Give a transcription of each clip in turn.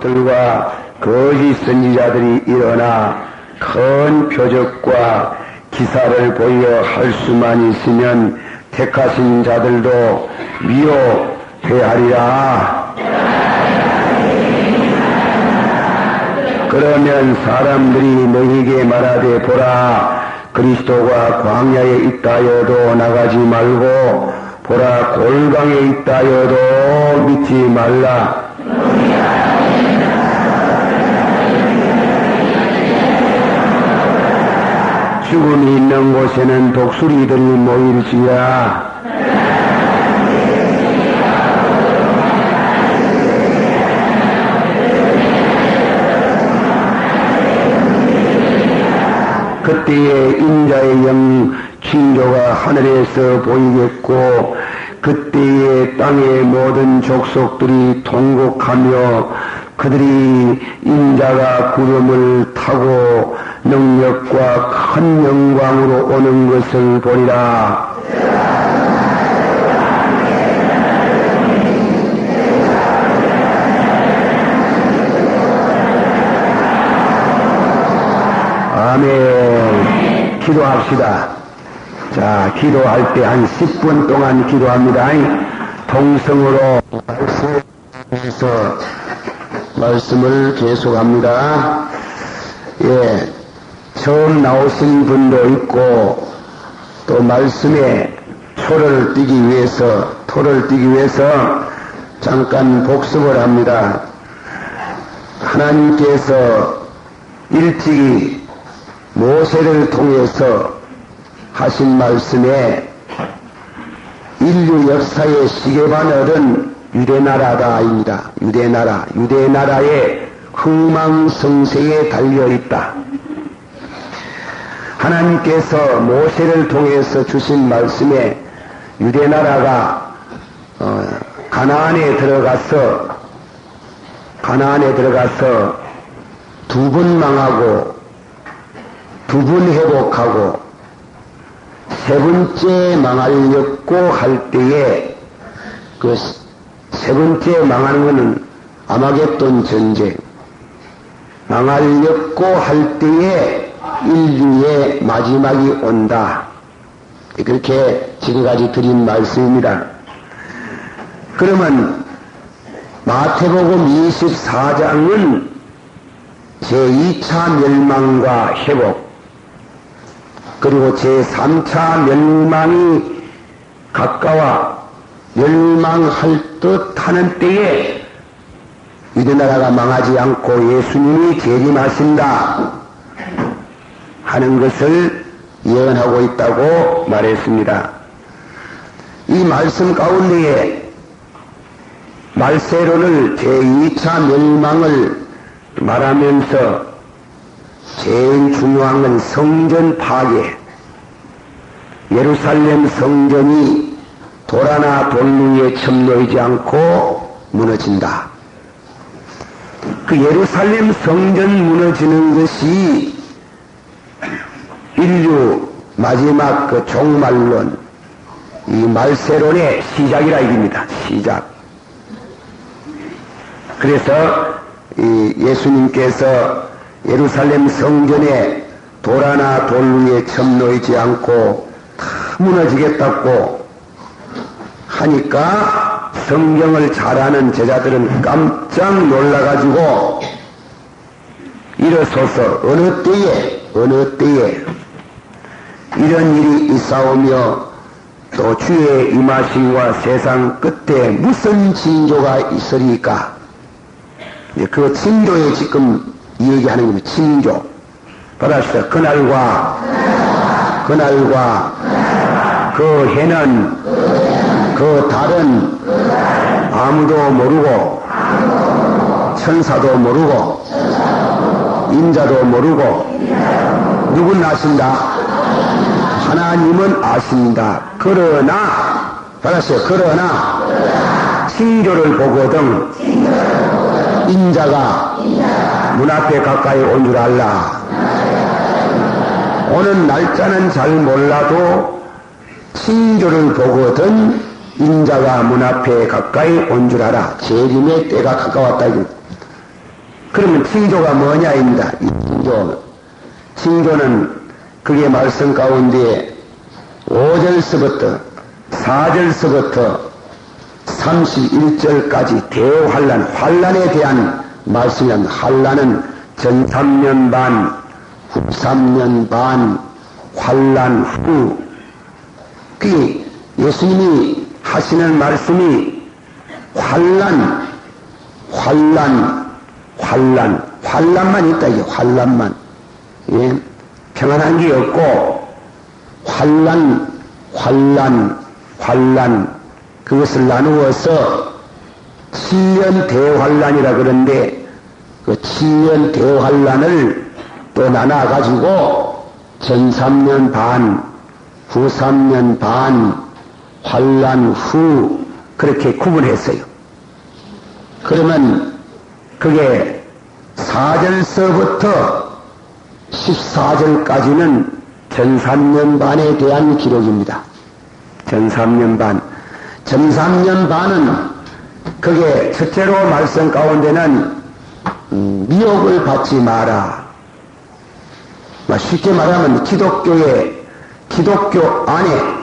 들과 거짓 선지자들이 일어나 큰 표적과 기사를 보여 할 수만 있으면 택하신 자들도 미혹해하리라. 그러면 사람들이 너희에게 말하되 보라, 그리스도가 광야에 있다여도 나가지 말고 보라, 골방에 있다여도 믿지 말라. 죽음이 있는 곳에는 독수리들이 모일지라. 그때에 인자의 영 징조가 하늘에서 보이겠고 그때에 땅의 모든 족속들이 통곡하며 그들이 인자가 구름을 타고 능력과 큰 영광으로 오는 것을 보리라. 아멘. 기도합시다. 자, 기도할 때 한 10분 동안 기도합니다. 통성으로 말씀을 계속합니다. 예, 처음 나오신 분도 있고 또 말씀에 토를 띄기 위해서 잠깐 복습을 합니다. 하나님께서 일찍이 모세를 통해서 하신 말씀에 인류 역사의 시계바늘은 유대나라다입니다. 유대나라의 흥망성쇠에 달려있다. 하나님께서 모세를 통해서 주신 말씀에 유대나라가 가나안에 들어가서 두 번 망하고 두 번 회복하고 세 번째 망하려고 할 때에 그 세 번째 망하는 것은 아마겟돈 전쟁, 망하려고 할 때에 인류의 마지막이 온다. 그렇게 지금까지 드린 말씀입니다. 그러면 마태복음 24장은 제2차 멸망과 회복 그리고 제3차 멸망이 가까워 멸망할 듯 하는 때에 유대나라가 망하지 않고 예수님이 재림하신다 하는 것을 예언하고 있다고 말했습니다. 이 말씀 가운데에 말세론을 제2차 멸망을 말하면서 제일 중요한 건 성전 파괴. 예루살렘 성전이 돌아나 돌무에 첨놓이지 않고 무너진다. 그 예루살렘 성전 무너지는 것이 인류 마지막 그 종말론, 이 말세론의 시작이라 이깁니다. 시작. 그래서 이 예수님께서 예루살렘 성전에 돌아나 돌 위에 첨놓이지 않고 다 무너지겠다고 하니까 성경을 잘 아는 제자들은 깜짝 놀라가지고 일어서서 어느 때에 이런 일이 있사오며 또 주의 임하심과 세상 끝에 무슨 징조가 있으리까? 그 징조에 지금 얘기하는 겁니다. 징조. 받아주세요. 그날과 그 해는 그 달은 아무도 모르고 천사도 모르고 인자도 모르고 누군 아신다? 하나님은 아신다. 그러나 받았어요. 그러나 징조를 보거든 인자가 문 앞에 가까이 온 줄 알라. 오는 날짜는 잘 몰라도 징조를 보거든 인자가 문 앞에 가까이 온 줄 알아. 재림의 때가 가까웠다. 그러면 징조가 뭐냐입니다. 이 징조는 그게 말씀 가운데 5절서부터 4절서부터 31절까지 대환란, 환란에 대한 말씀이란 환란은 전 3년 반, 후 3년 반, 환란 후. 그게 예수님이 하시는 말씀이 환란만 있다, 이게 환란만. 예? 평안한 게 없고, 환란. 그것을 나누어서 7년 대환란이라 그러는데, 그 7년 대환란을 또 나눠가지고, 전 3년 반, 후 3년 반, 환란 후, 그렇게 구분했어요. 그러면, 그게 4절서부터 14절까지는 전 3년 반에 대한 기록입니다. 전 3년 반. 전 3년 반은 그게 첫째로 말씀 가운데는 미혹을 받지 마라. 쉽게 말하면 기독교 안에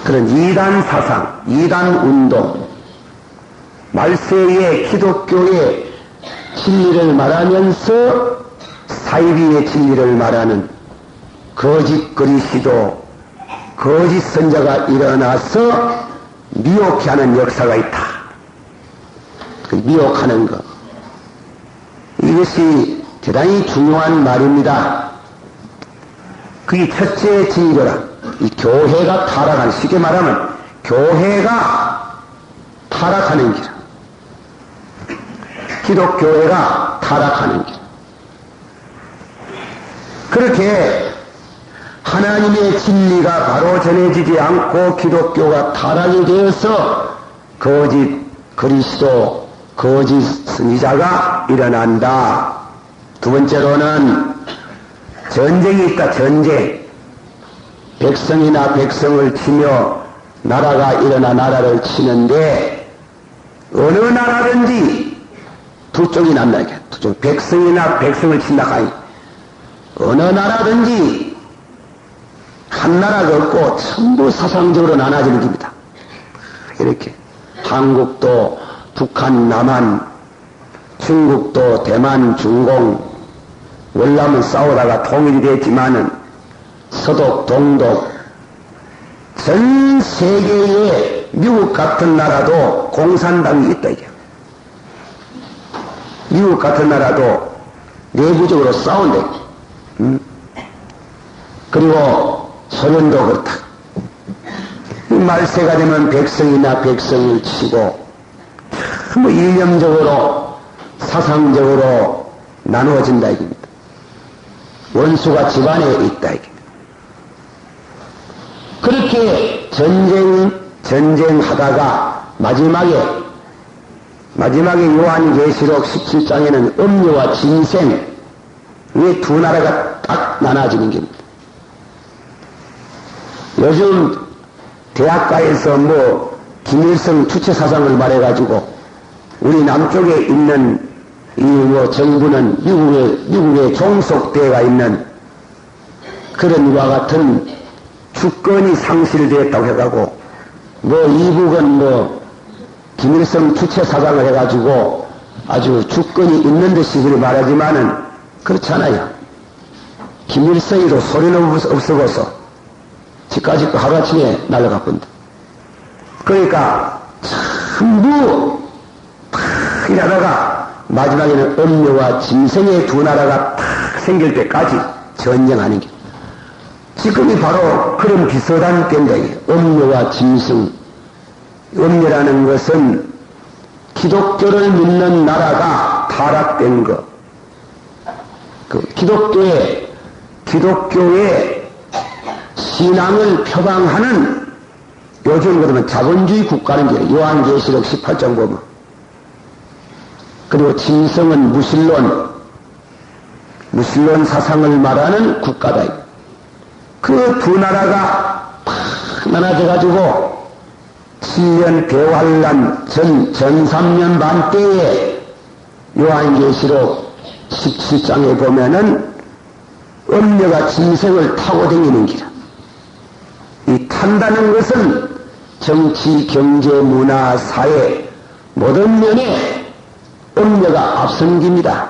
그런 이단 사상, 이단 운동, 말세의 기독교의 진리를 말하면서 사이비의 진리를 말하는 거짓 그리스도, 거짓 선자가 일어나서 미혹해 하는 역사가 있다. 미혹하는 것. 이것이 대단히 중요한 말입니다. 그게 첫째 징조라. 이 교회가 타락하는, 쉽게 말하면 교회가 타락하는 길. 기독교회가 타락하는 길. 그렇게 하나님의 진리가 바로 전해지지 않고 기독교가 타락이 되어서 거짓 그리스도, 거짓 선지자가 일어난다. 두 번째로는 전쟁이 있다. 전쟁. 백성이나 백성을 치며 나라가 일어나 나라를 치는데 어느 나라든지 두 쪽이 난다. 두 쪽. 백성이나 백성을 친다. 어느 나라든지 한 나라가 없고 전부 사상적으로 나눠지는 겁니다. 이렇게 한국도 북한, 남한, 중국도 대만, 중공, 월남은 싸우다가 통일이 됐지만은 서독, 동독, 전 세계에 미국 같은 나라도 공산당이 있다 이게. 미국 같은 나라도 내부적으로 싸운대. 그리고 소련도 그렇다. 말세가 되면 백성이나 백성을 치고 뭐 일념적으로 사상적으로 나누어진다 이겁니다. 원수가 집안에 있다 이겁니다. 그렇게 전쟁하다가 마지막에 요한계시록 17장에는 음료와 진생, 이 두 나라가 딱 나눠지는 겁니다. 요즘 대학가에서 김일성 주체 사상을 말해가지고 우리 남쪽에 있는 이 정부는 미국에 종속되어가 있는 그런 이와 같은 주권이 상실되었다고 해가지고 이북은 김일성 주체 사상을 해가지고 아주 주권이 있는 듯이 그렇게 말하지만은 그렇잖아요. 김일성이도 소리는 없어서 집까지 하루아침에 날아가 본다. 그러니까 전부 탁 일하다가 마지막에는 음료와 짐승의 두 나라가 탁 생길 때까지 전쟁하는 게 지금이 바로 그런 비슷한 때인데 음료와 짐승. 음료라는 것은 기독교를 믿는 나라가 타락된 것. 기독교의 신앙을 표방하는 요즘 그러면 자본주의 국가는 게 요한계시록 18장 보면. 그리고 짐승은 무신론 사상을 말하는 국가다. 그 두 나라가 팍 나눠져가지고 7년 배환란 전 3년 반 때에 요한계시록 17장에 보면은 음녀가 짐승을 타고 다니는 길. 이 탄다는 것은 정치, 경제, 문화, 사회 모든 면에 음녀가 앞선깁니다.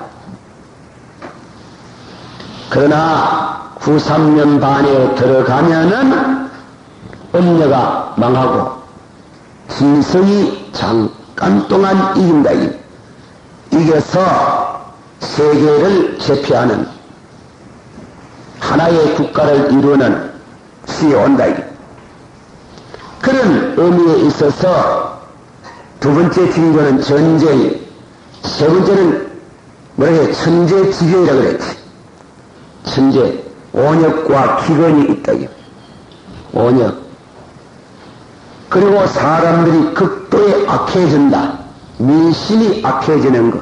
그러나 후 3년 반에 들어가면은 음녀가 망하고 짐승이 잠깐 동안 이긴다. 이겨서 세계를 제패하는 하나의 국가를 이루는 시에 온다. 그런 의미에 있어서 두 번째 징조는 전쟁, 세 번째는 뭐라 해? 천재지변이라고 그랬지. 천재, 온역과 기근이 있다. 온역. 그리고 사람들이 극도에 악해진다. 민심이 악해지는 것.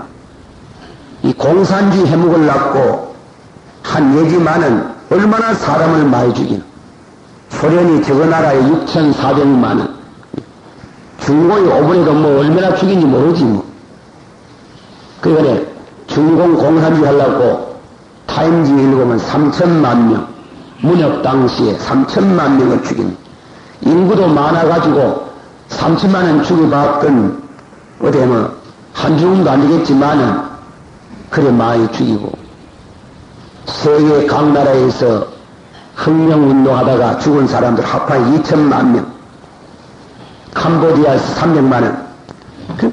이 공산주의 해묵을 낳고 한 얘기만은 얼마나 사람을 많이 죽이는. 소련이 저거 나라에 6,400만 원. 중공이 오번에도 뭐 얼마나 죽인지 모르지 뭐. 그러니까 중공 공산주의 하려고 타임지 읽으면 3천만 명. 문혁 당시에 3천만 명을 죽인. 인구도 많아가지고 3천만 원 죽여봤건 어디 뭐 한 죽음도 안 되겠지만은 그래 많이 죽이고 세계 각 나라에서 혁명운동하다가 죽은 사람들 합한 2천만 명, 캄보디아에서 300만 원. 그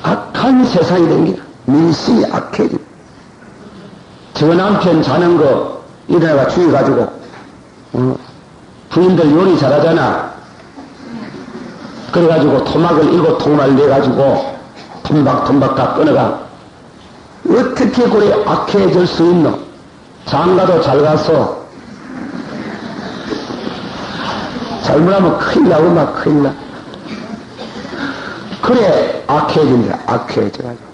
악한 세상이 된 게 민심이 악해져. 저 남편 자는 거 일어나가 죽여가지고 부인들 요리 잘하잖아. 그래가지고 토막을 7통을 내가지고 톰박 다 끊어가. 어떻게 그래 악해질 수 있노? 장가도 잘 가서 잘못하면 큰일 나고 막 큰일 나. 그래 악해진다. 악해져가지고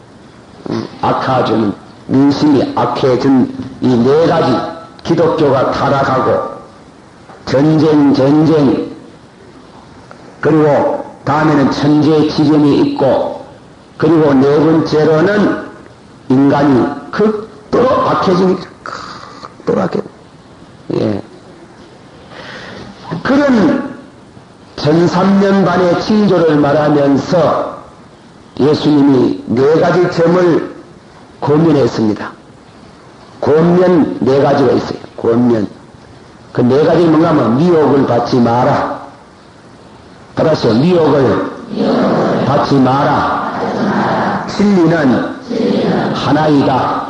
악해지는 민심이 악해진 이 네 가지 기독교가 타락하고 전쟁 그리고 다음에는 천재지변이 있고 그리고 네 번째로는 인간이 극도로 악해지니 극도로 악해. 예. 그런 전 3년 반의 징조를 말하면서 예수님이 네 가지 점을 권면했습니다. 권면 네 가지가 있어요. 권면. 그 네 가지 뭔가 하면 미혹을 받지 마라. 따라서 미혹을 받지 마라. 진리는 하나이다.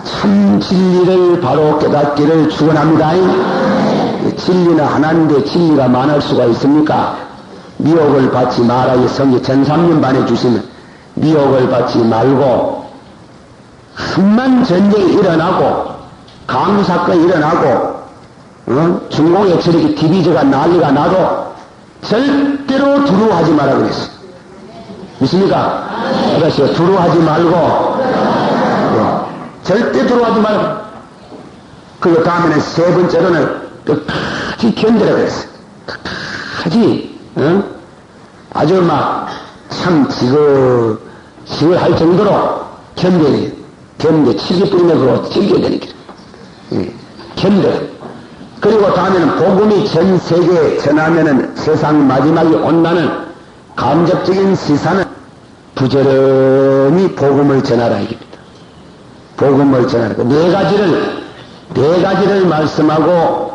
참 진리를 바로 깨닫기를 축원합니다. 진리는 하나인데 진리가 많을 수가 있습니까? 미혹을 받지 마라. 이 성경 전 3년 반에 주시면 미혹을 받지 말고 흠만 전쟁이 일어나고 강유 사건이 일어나고 중공에 저렇게 디비저가 난리가 나도 절대로 두려워하지 마라 그랬어. 믿습니까? 그래서 두려워하지 말고 절대 두려워하지 말고 그리고 다음에는 세 번째로는 끝까지 견뎌라 그랬어. 끝까지 아주 막 참 지글할 정도로 견뎌 치기 뿌리면 그거 즐겨야 되니까 견뎌. 그리고 다음에는 복음이 전 세계에 전하면은 세상 마지막이 온다는 감접적인 시사는 부지런히 복음을 전하라 이깁니다. 복음을 전하라. 네 가지를 말씀하고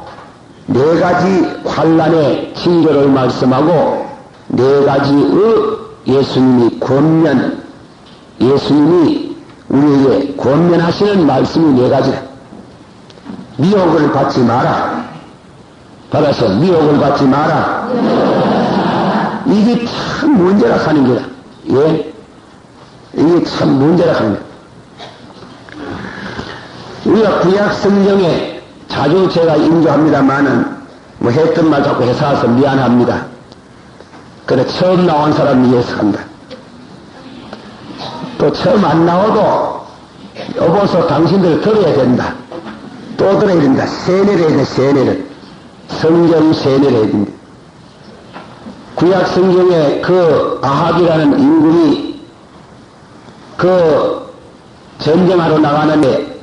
네 가지 환란의 징조를 말씀하고 네 가지의 예수님이 권면, 예수님이 우리에게 권면하시는 말씀이 네 가지다. 미혹을 받지 마라. 받아서 미혹을 받지 마라. 이게 참 문제라 하는 거다. 예? 이게 참 문제라 하는 거다. 우리가 구약 성경에 자주 제가 인조합니다만은 뭐 했던 말 자꾸 해서 미안합니다. 그래 처음 나온 사람 이해해서 한다. 또 처음 안 나와도 여보소 당신들 들어야 된다. 또 들어야 된다. 세뇌를 해야 돼. 성경 세례를 해줍니다. 구약 성경에 그 아합이라는 임금이 그 전쟁하러 나가는데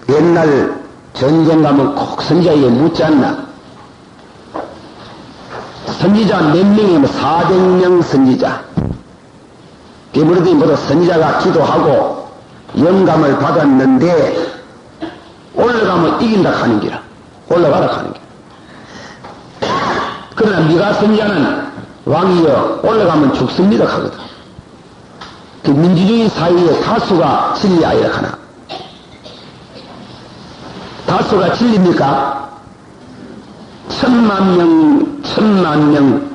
옛날 전쟁 가면 꼭 선지자에게 묻지 않나? 선지자 몇 명이면 400명 선지자. 그러더니 모두 선지자가 기도하고 영감을 받았는데 올라가면 이긴다 하는 기라. 올라가라 하는 기. 그러나 미가 선지자는 왕이여 올라가면 죽습니다 하거든. 그 민주주의 사회에 다수가 진리 아니라 하나. 다수가 진리입니까? 1000만 명,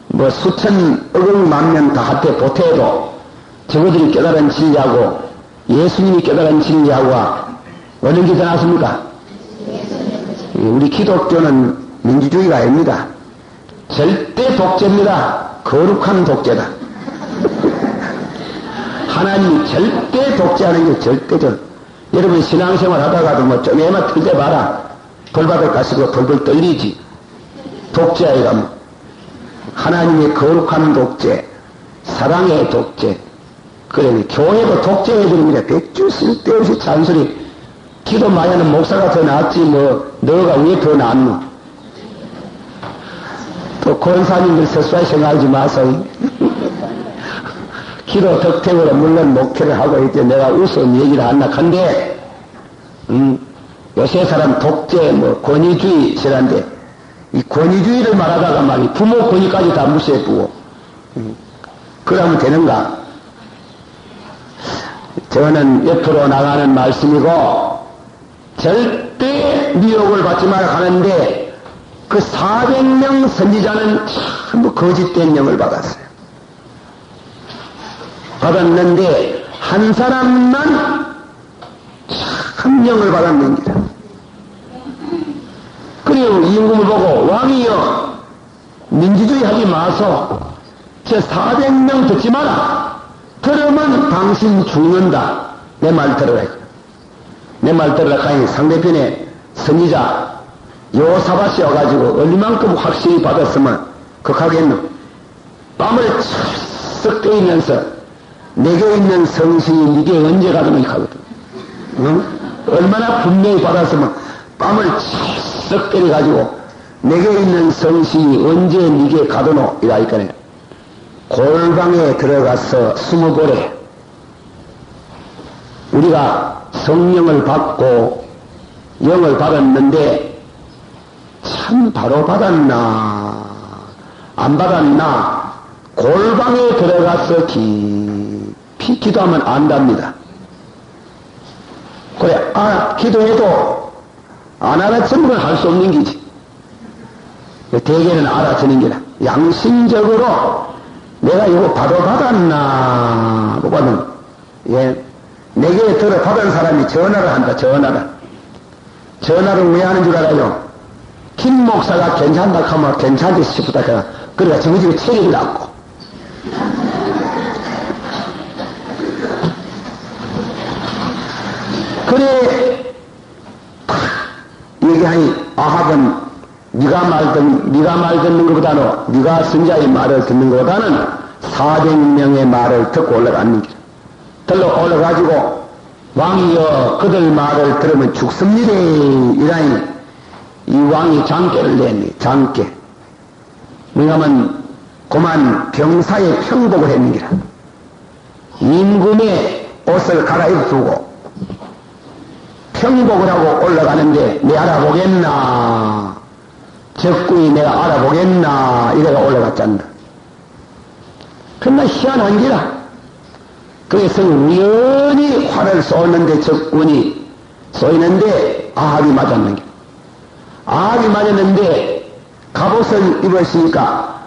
뭐 수천, 억만 명 다 합해 보태도 저거들이 깨달은 진리하고 예수님이 깨달은 진리하고 어느 게 더 낫습니까? 우리 기독교는 민주주의가 아닙니다. 절대 독재입니다. 거룩한 독재다. 하나님이 절대 독재하는 게 절대적. 여러분 신앙생활 하다가도 뭐 좀 애만 틀대 봐라. 벌받을 가시고 벌벌 떨리지. 독재아이가 뭐. 하나님의 거룩한 독재, 사랑의 독재. 그래, 교회도 독재해버립니다. 백주 쓸데없이 잔소리. 기도 많이 하는 목사가 더 낫지, 뭐, 너가 왜 더 낫노? 또 권사님들 스스로 생각하지 마세요. 기도 덕택으로 물론 목회를 하고 있지 내가 우스운 얘기를 한다 한데, 요새 사람 독재, 뭐, 권위주의 싫어한데, 이 권위주의를 말하다가 말이 부모 권위까지 다 무시해보고, 그러면 되는가? 저는 옆으로 나가는 말씀이고, 절대 미혹을 받지 말아 하는데, 그 400명 선지자는 전부 거짓된 영을 받았어요. 받았는데, 한 사람만 참 영을 받았는기라. 그리고 임금을 보고, 왕이여, 민주주의 하지 마소. 저 400명 듣지 마라. 들으면 당신 죽는다. 내 말 들으라. 내 말 들으라 하니 상대편에 선지자 요사밭이 와가지고 얼마만큼 확실히 받았으면 극하겠노. 뺨을 쓱 때리면서 내게 있는 성신이 네게 언제 가더니 하거든. 응? 얼마나 분명히 받았으면 뺨을 쓱 때려가지고 내게 있는 성신이 언제 네게 가더노 이라니까네. 골방에 들어가서 숨어보래. 우리가 성령을 받고 영을 받았는데 참 바로 받았나 안 받았나 골방에 들어가서 깊이 기도하면 안답니다. 그래, 기도해도 안 알아듣는 건 할 수 없는 기지. 대개는 알아듣는 게라. 양심적으로 내가 이거 받았나 보고는, 예, 내게 들어 받은 사람이 전화를 한다. 전화를 왜 하는 줄 알아요? 김 목사가 괜찮다 하면 괜찮지 싶다 하면 그러니까 저거 집에 체리를 낳고 그래 얘기하니 아합은 네가 말 듣는 것보다는 네가 선자의 말을 듣는 것보다는 400명의 말을 듣고 올라가는 길. 들러 올라가지고 왕이여 그들 말을 들으면 죽습니다. 이라니 이 왕이 장계를 냈니. 장계. 왜냐하면 그만 병사의 평복을 했는 기라. 임금의 옷을 갈아입두고 평복을 하고 올라가는데 내 알아보겠나. 적군이 내가 알아보겠나. 이래가 올라갔잖아. 그러나 희한한 기라. 그래서 우연히 활을 쏘는데 적군이 쏘이는데 아합이 맞았는 게. 아합이 맞았는데 갑옷을 입었으니까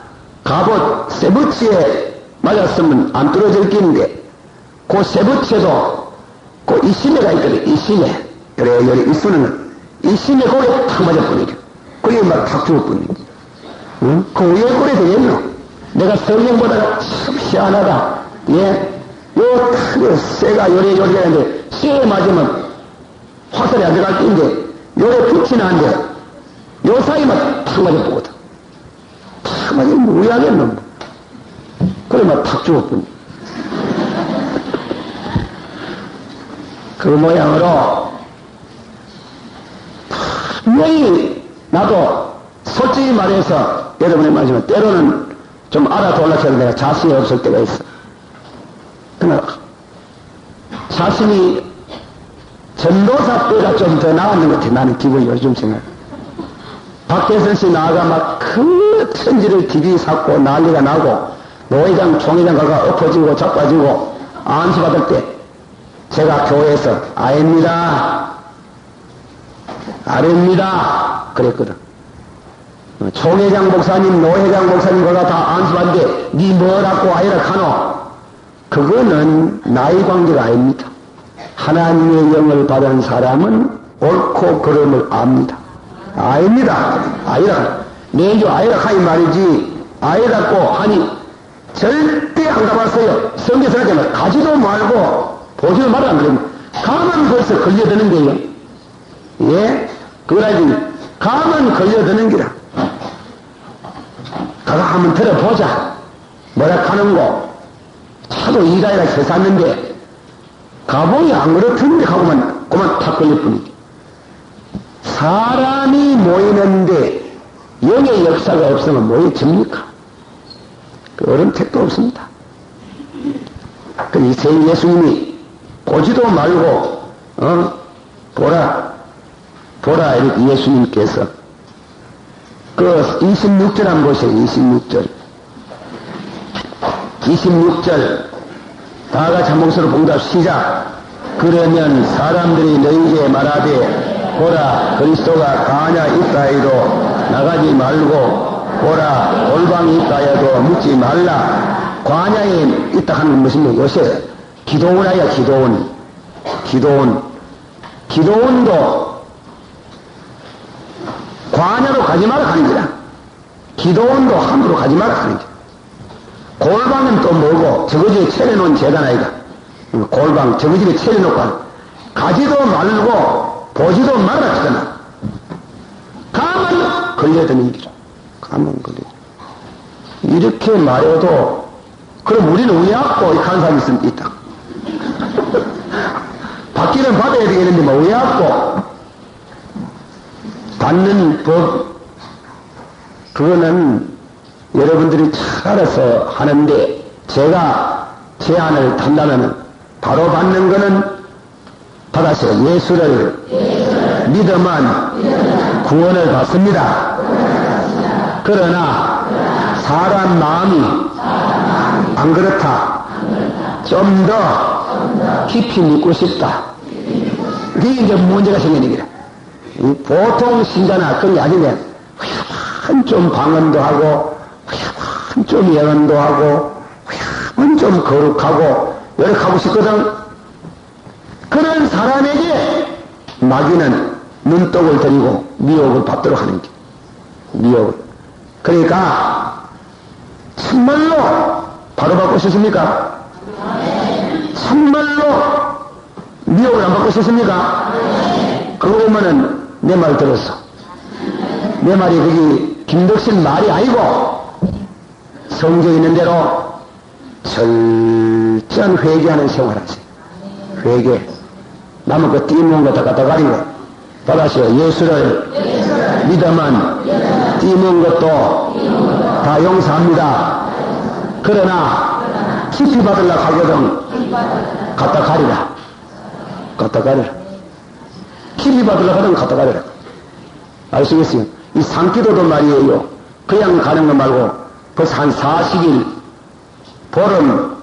갑옷 쇠붙이에 맞았으면 안 떨어질 끼인데 그 쇠붙이에도 그 이심에가 있거든. 이심에. 그래 여기 이수는 이심에 거기에 탁 맞아버리죠. 거기에 막 탁 죽어버리죠. 응? 그 왜 그래 되겠노? 내가 성령보다가 참 희한하다. 예? 요 탁 쇠가 요래 하는데 쇠에 맞으면 화살이 안 들어갈 때인데 요래 붙이나 한데 요 사이만 탁 맞아보거든. 탁 맞으면 무야겠노. 그러면 탁 죽었군. 그 모양으로 분명히 나도 솔직히 말해서 여러분의 말이지만 때로는 좀 알아둘라쳐서 내가 자신이 없을 때가 있어. 그러나 자신이 전도사 때가 좀 더 나았는 것 같아. 나는 기분이 요즘 생각. 박대선 나아가 막 큰 천지를 디비삭고 난리가 나고 노회장, 총회장 가가 엎어지고 자빠지고 안수받을 때 제가 교회에서 아닙니다. 그랬거든. 총회장 목사님, 노회장 목사님 가가 다 안수받는데 니 뭐라고 아이라 카노? 그거는 나이 관계가 아닙니다. 하나님의 영을 받은 사람은 옳고 그름을 압니다. 아닙니다. 아이라. 내주 아이라 하니 말이지. 아이라고 하니 절대 안 가봤어요. 성경에서 하잖아요. 가지도 말고 보지도 말을 안 그럽니다. 가면 벌써 걸려드는 거예요. 예? 그걸 알지. 가면 걸려드는 기라. 가서 한번 들어보자. 뭐라 하는 거. 차도 이가이라 해샀는데 가보니 안 그렇던데 하고만 그만 탁 걸릴 뿐이지. 사람이 모이는데 영의 역사가 없으면 모여집니까? 그 어른택도 없습니다. 그 이세인 예수님이 보지도 말고 보라 이렇게 예수님께서 그 26절 한번 보세요. 26절 다 같이 한 목소리로 봉답 시작. 그러면 사람들이 너희에게 말하되 보라 그리스도가 가냐 있다해도 나가지 말고 보라 골방이 있다해도 묻지 말라. 관야에 있다 하는 건 무슨 요새 기도원 아야 기도원도 관야로 가지 말라 하는 거야. 기도원도 함부로 가지 말라 하는 거야. 골방은 또 뭐고 저거집에 차려놓은 재단 아이가. 골방 저거집에 차려놓고 가지도 말고 보지도 말아 치잖아. 가만 걸려드는 일이라. 가만 걸려. 이렇게 말해도 그럼 우리는 왜 왔고 이렇게 하는 사람이 있으면 있다. 받기는 받아야 되겠는데 뭐 왜 왔고 받는 법 그거는 여러분들이 잘 알아서 하는데 제가 제안을 한다면 바로 받는 거는 받아서 예수를 믿으면 구원을 받습니다. 그러나 사람 마음이 안 그렇다. 좀 더 깊이 믿고 싶다. 그게 이제 문제가 생기는 거야. 보통 신자나 그런 게 아닌데 좀 방언도 하고 좀 예언도 하고 좀 거룩하고 열악하고 싶거든. 그런 사람에게 마귀는 눈독을 들이고 미혹을 받도록 하는 게 미혹을. 그러니까 참말로 바로 받고 싶습니까? 참말로 미혹을 안 받고 싶습니까? 그거 보면은 내 말 들었어. 내 말이 그게 김덕신 말이 아니고 성경에 있는 대로 철저한 회개하는 생활하지. 회개. 남은 거 띠문 거 다 갖다 가리고 받아시오. 예수를 믿으면 띠문 것도 다 용서합니다. 그러나 깊이 받으려고 하거든 갖다 가리라. 갖다 가리라. 깊이 받으려고 하거든 갖다 가리라. 아시겠어요? 이 산기도도 말이에요. 그냥 가는 거 말고 벌써 한 40일 보름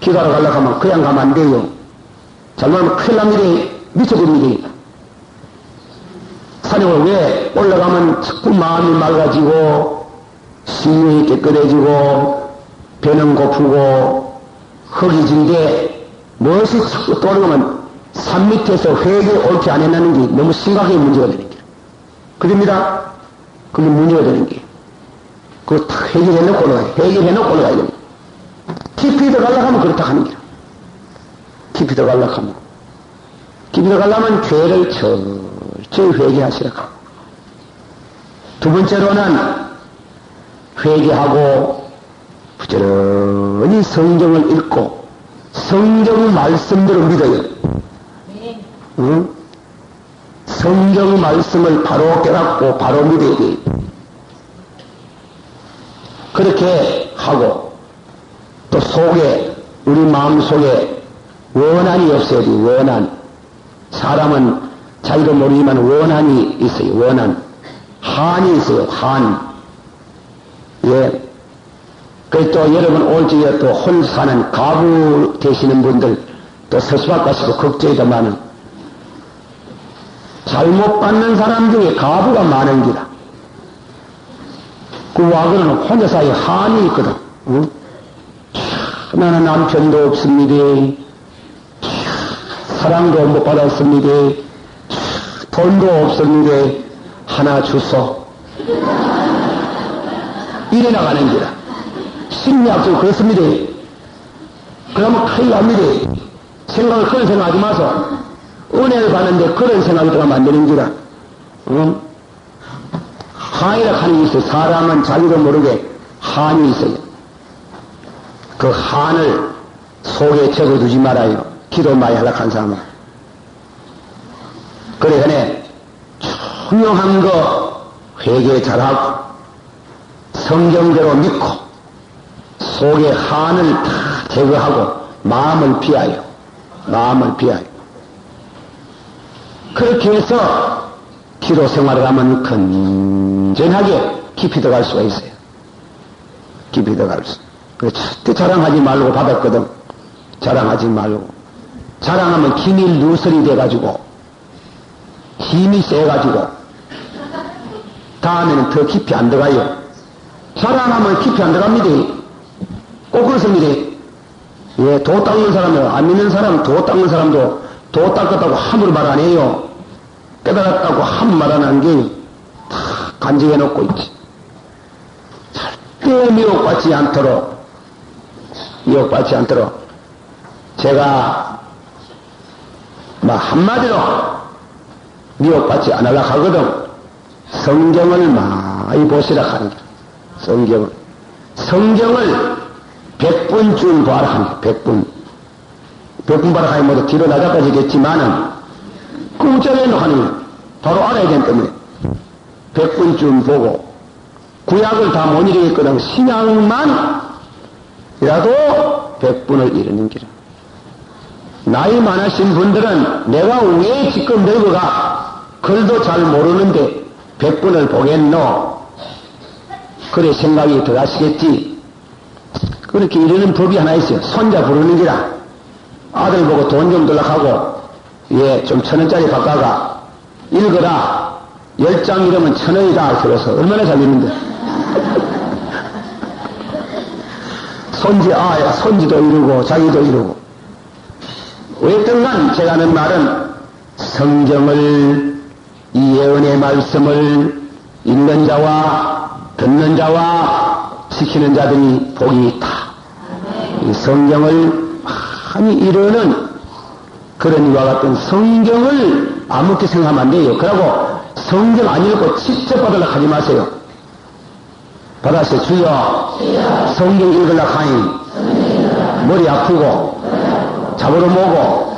기도하러 가려고 하면 그냥 가면 안 돼요. 잘못하면 큰일 난 일이 미쳐버립니다. 산에 왜 올라가면 자꾸 마음이 맑아지고 심령이 깨끗해지고 배는 고프고 흙이진데 무엇이 자꾸 떠오르면 산 밑에서 회개 옳게 안 해내는 게 너무 심각하게 문제가 되는 거예요. 그럽니다. 그게 문제가 되는 게. 그거 다 해결해놓고 올라가야 돼. 해결해놓고 올라가야 됩니다. 깊이 들어가려고 하면 그렇다 하는 거야. 깊이 들어가려고 하면. 깊이 들어가려면 죄를 철저히 회개하시라고 하고. 두 번째로는 회개하고 부지런히 성경을 읽고 성경 말씀대로 믿어요. 응? 성경 말씀을 바로 깨닫고 바로 믿어야 돼요. 그렇게 하고 또 속에 우리 마음속에 원한이 없어야 돼요. 원한. 사람은 자기도 모르지만 원한이 있어요. 원한. 한이 있어요. 한. 예. 그래서 또 여러분 올 적에 또 홀 사는 가부 되시는 분들 또 서수박 가시고 걱정이 더 많은 잘못 받는 사람 중에 가부가 많은 기라. 그 와그는 혼자 사이에 한이 있거든. 응? 나는 남편도 없습니다. 사랑도 못 받았습니다. 돈도 없습니다. 하나 주소. 이래 나가는 기라. 심리학적으로 그렇습니다. 그러면 큰일 납니다. 생각을 그런 생각하지 마소. 은혜를 받는데 그런 생각이 들어가면 안 되는 기라. 응? 한이라 하는 게 있어요. 사람은 자기도 모르게 한이 있어요. 그 한을 속에 적어두지 말아요. 기도 많이 하려고 한 사람은. 그래, 그네 중요한 거 회개 잘하고 성경대로 믿고 속에 한을 다 제거하고 마음을 비하여 마음을 비하여 그렇게 해서 기도 생활을 하면 건전하게 깊이 들어갈 수가 있어요. 깊이 들어갈 수. 그래, 절대 자랑하지 말고 받았거든. 자랑하지 말고. 자랑하면 기밀 누설이 돼가지고 힘이 세가지고 다음에는 더 깊이 안 들어가요. 자랑하면 깊이 안 들어갑니다. 꼭 그렇습니다. 예, 도 닦는 사람은 안 믿는 사람, 도 닦는 사람도 도 닦았다고 함부로 말 안 해요. 깨달았다고 함부로 말 안 하는 게 다 간직해 놓고 있지. 절대 미혹받지 않도록 제가 한마디로 미혹받지 않으려고 하거든. 성경을 많이 보시라 하는 거야. 성경을 100분쯤 봐라 하는 거야. 100분 봐라 하니 모두 뒤로 낮아까지겠지만은 공짜로 하는 거야. 바로 알아야 되기 때문에 100분쯤 보고 구약을 다 못 이루겠거든. 신약만 이라도 100분을 이루는 기라. 나이 많으신 분들은 내가 왜 지금 늙어가 글도 잘 모르는데 100분을 보겠노? 그래 생각이 들어가시겠지. 그렇게 이러는 법이 하나 있어요. 손자 부르는 기라. 아들 보고 돈 좀 들락하고 예, 좀 1,000원짜리 바꿔가 읽어라. 10장 이러면 1,000원이다. 그래서 얼마나 잘 읽는데. 손지도 이루고 자기도 이루고. 어쨌든간 제가 하는 말은 성경을 이 예언의 말씀을 읽는 자와 듣는 자와 지키는 자들이 복이 있다. 이 성경을 많이 이루는 그런 이와 같은 성경을 아무렇게 생각하면 안 돼요. 그러고 성경 안 읽고 직접 받으려고 하지 마세요. 받았어요. 주여 성경 읽으려고 하니 머리 아프고 잡으러 모고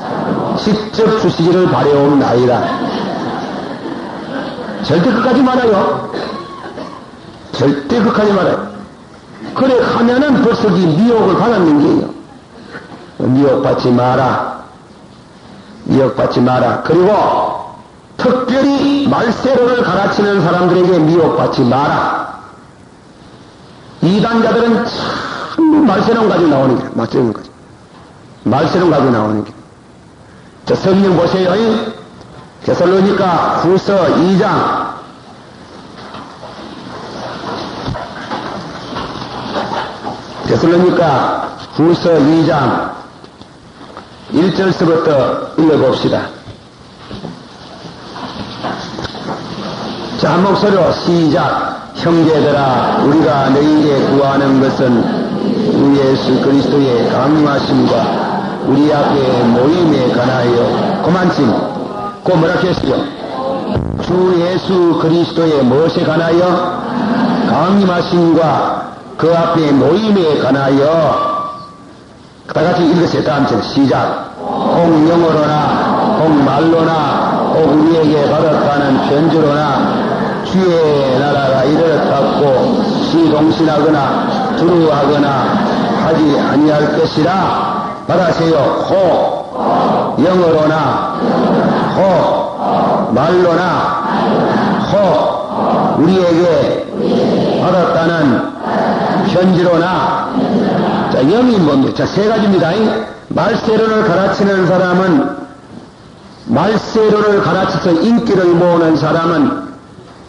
직접 주시기를 바라옵나이다. 절대 그까지 말아요. 절대 그까지 말아요. 그래 하면은 벌써 이 미혹을 받았는 게요. 미혹받지 마라. 미혹받지 마라. 그리고 특별히 말세로를 가르치는 사람들에게 미혹받지 마라. 이단자들은 참 말세론 가지고 나오는 게 말세론 가지고 나오는 게. 저 성경 보세요. 데살로니가 후서 2장 데살로니가 후서 2장 1절서부터 읽어봅시다. 자, 한 목소리로 시작. 형제들아, 우리가 너희에게 구하는 것은 우리 예수 그리스도의 강림하심과 우리 앞에 모임에 관하여 그만침. 그 뭐라 했어요? 주 예수 그리스도의 무엇에 관하여? 강림하심과 그 앞에 노임에 관하여. 다 같이 읽으세요. 다음 절 시작. 혹 영어로나 혹 말로나 혹 우리에게 받았다는 편지로나 주의 나라가 이르렀다고 시동신하거나 두루하거나 하지 아니할 것이라. 받아세요. 혹 영어로나 혹 말로나 혹 우리에게 받았다는 편지로나. 자, 영이 뭡니까? 자, 세 가지입니다. 말세론을 가르치는 사람은, 말세론을 가르쳐서 인기를 모으는 사람은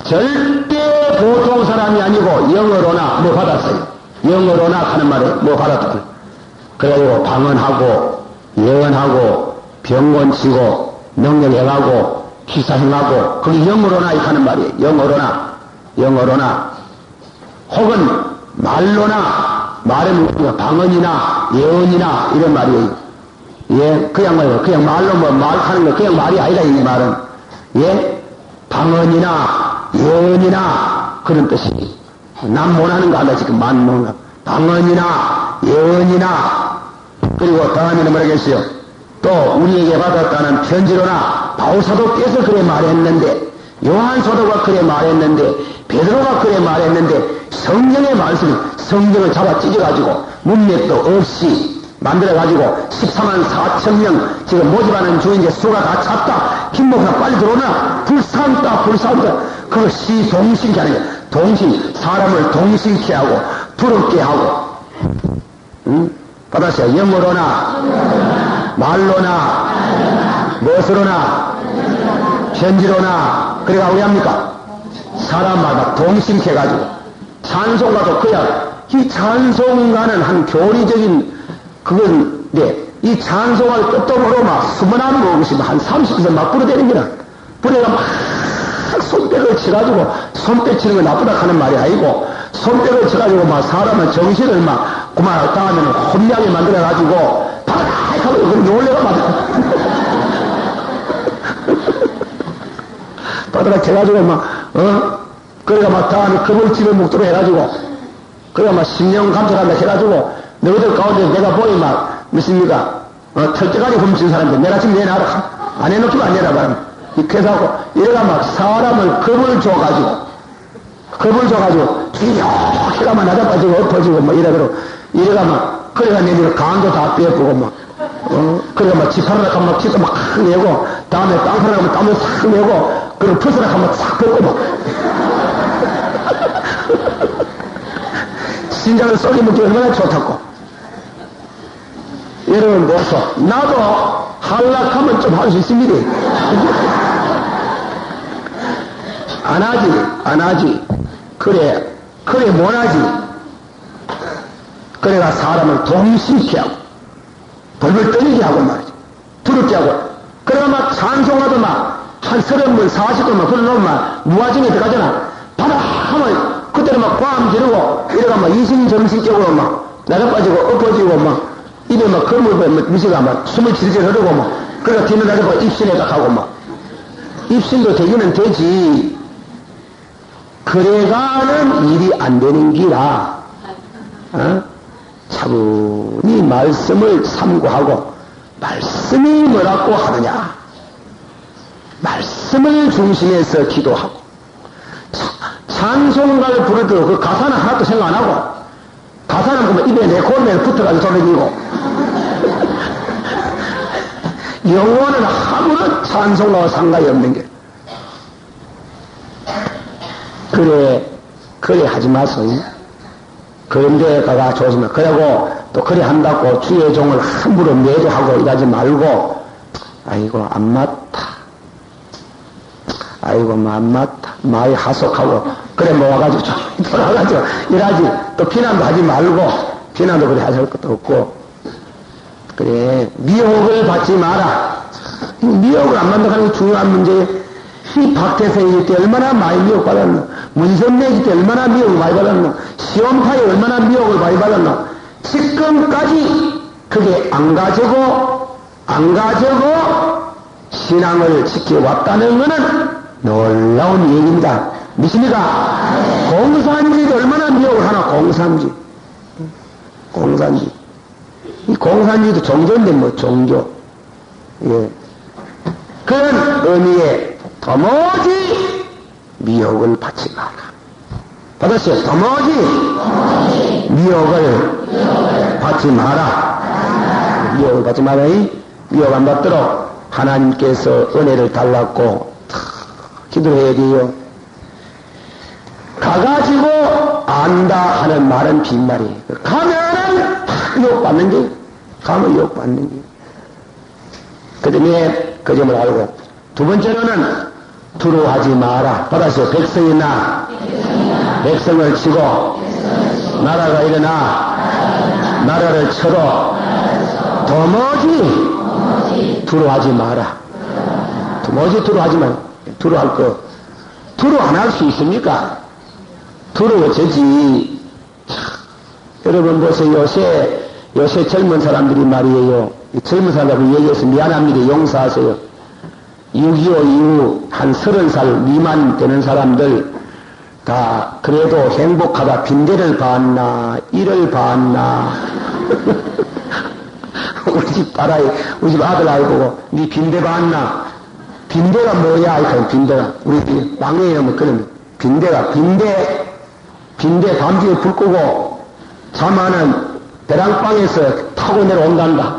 절대 보통 사람이 아니고 영어로나 뭐 받았어요. 영어로나 하는 말에 뭐 받았다. 그래가지고 방언하고 예언하고 병곤치고 능력행하고 기사행하고 그게 영어로나 하는 말이에요. 영어로나 혹은 말로나, 말은 방언이나 예언이나 이런 말이에요. 예, 그냥 말이에요. 그냥 말로 뭐 말하는 거 그냥 말이 아니다 이 말은. 예, 방언이나 예언이나 그런 뜻이. 남 못하는 거 아니다 지금 만는 거. 방언이나 예언이나. 그리고 다음에는 뭐라겠어요? 또 우리에게 받았다는 편지로나. 바울사도께서 그래 말했는데, 요한사도가 그래 말했는데, 베드로가 그래 말했는데, 성경의 말씀이 성경을 잡아 찢어가지고 문맥도 없이 만들어가지고 14만 4천 명 지금 모집하는 중인데 수가 다 찼다. 김목사 빨리 들어오나. 불쌍다. 그거 시동신케 하는 거야. 동신, 사람을 동신케 하고 부럽게 하고. 응? 받았어요. 영어로나 말로나 무엇으로나 편지로나. 그래가 우리 합니까? 사람마다 동신케 해가지고 찬송가도 그냥 이 찬송가는 한 교리적인 그건데 이 찬송가를 끝도로 막 수많은 무엇이 한 30에서 막 부르대는 거라. 부르가 막 손뼉을 쳐가지고 손뼉 치는 거 나쁘다 하는 말이 아니고 손뼉을 쳐가지고 막 사람은 정신을 막 그만 다음에는 혼나게 만들어가지고 바닥 하고 그런 놀래가 맞아. 바닥 쳐가지고 막 그래가 막 다음에 금을집을 묵도록 해가지고 그래가 막 10년 감찰한다 해가지고 너희들 가운데 내가 보니 막 믿습니까? 철저하게 훔친 사람들 내가 지금 내놔라. 안 해놓기만 안 내놔 말은. 그래서 하고 이래가 막 사람을 겁을 줘가지고 이렇게가 막 낮아빠지고 엎어지고 막 이래가 막 그래가 내리고 강도 다 빼고 막 그래가 막 지파르락 하면 막 기도 막 내고 다음에 땅파르락 하면 땀을 싹 내고 그리고 퍼스락 하면 싹 벗고 막 신장을 쏘게 먹기 얼마나 좋다고. 여러분 보소. 나도 한락하면 좀 할 수 있습니다. 안 하지. 그래 못하지. 그래가 사람을 동심케 하고 벌벌 떨리게 하고 말이지. 두렵게 하고. 그래가 막 찬송하도 막 한 30번 40번 막 그러놓으면 막 무아증에 들어가잖아. 바다 하면 그때는 막 과음 지르고 이래가 막 이심정신적으로 막 나가 빠지고 엎어지고 막 입에 막 거물 미세가 막 숨을 질질 흐르고 막 그러니까 뒤는 나가 봐 입신에 딱 하고 막 입신도 되기는 되지. 그래가는 일이 안 되는 기라. 차분히 말씀을 삼고하고 말씀이 뭐라고 하느냐. 말씀을 중심해서 기도하고 찬송가를 부를 때도 그 가사는 하나도 생각 안 하고 가사는 보면 입에 내 골매에 붙어가지고 돌리고 영혼은 아무런 찬송가와 상관이 없는 게 그래 하지 마소. 그런데 가가 조심해. 그러고 또 그래 한다고 주의 종을 함부로 매도하고 이러지 말고 아이고 안 맞다. 아이고 안 맞다. 많이 하속하고 그래 모아가지고 돌아가지고 이러지. 또 비난도 하지 말고 비난도 그래 하실 것도 없고 그래 미혹을 받지 마라. 미혹을 안 만들어가는 게 중요한 문제예요. 이 박태생일 때 얼마나 많이 미혹받았노. 문선내기 때 얼마나 미혹을 많이 받았노. 시험파에 얼마나 미혹을 많이 받았노. 지금까지 그게 안 가지고 신앙을 지켜왔다는 것은 놀라운 얘기입니다. 믿습니까? 공산주의도 얼마나 미혹을 하나, 공산주의. 공산주의. 이 공산주의도 종교인데, 뭐, 종교. 예. 그런 의미에 도무지 미혹을 받지 마라. 받았어요? 도무지 미혹을 받지 마라. 미혹을 받지 마라. 미혹 안 받도록 하나님께서 은혜를 달라고 기도해야 돼요. 가가지고 안다 하는 말은 빈말이에요. 가면은 팍 유혹받는 게, 가면 유혹받는 게. 그 다음에 그 점을 알고, 두 번째로는 두려워하지 마라. 받았어요. 백성을 치고 나라가 일어나 나라를 쳐도 도무지 두려워하지 마라. 도무지 두려워하지 마라. 두려워할 거, 두려워 안 할 수 있습니까? 두려워지지. 여러분 보세요. 요새 젊은 사람들이 말이에요. 젊은 사람들이 얘기해서 미안합니다. 용서하세요. 6.25 이후 한 30살 미만 되는 사람들 다 그래도 행복하다. 빈대를 봤나, 이를 봤나. 우리 집 딸아이, 우리 집 아들아이 보고 니 빈대 봤나? 빈대가 뭐야? 이렇게 빈대가. 우리 막내에 뭐 그런 빈대 밤중에 불 끄고 잠하는 배랑방에서 타고 내려온단다.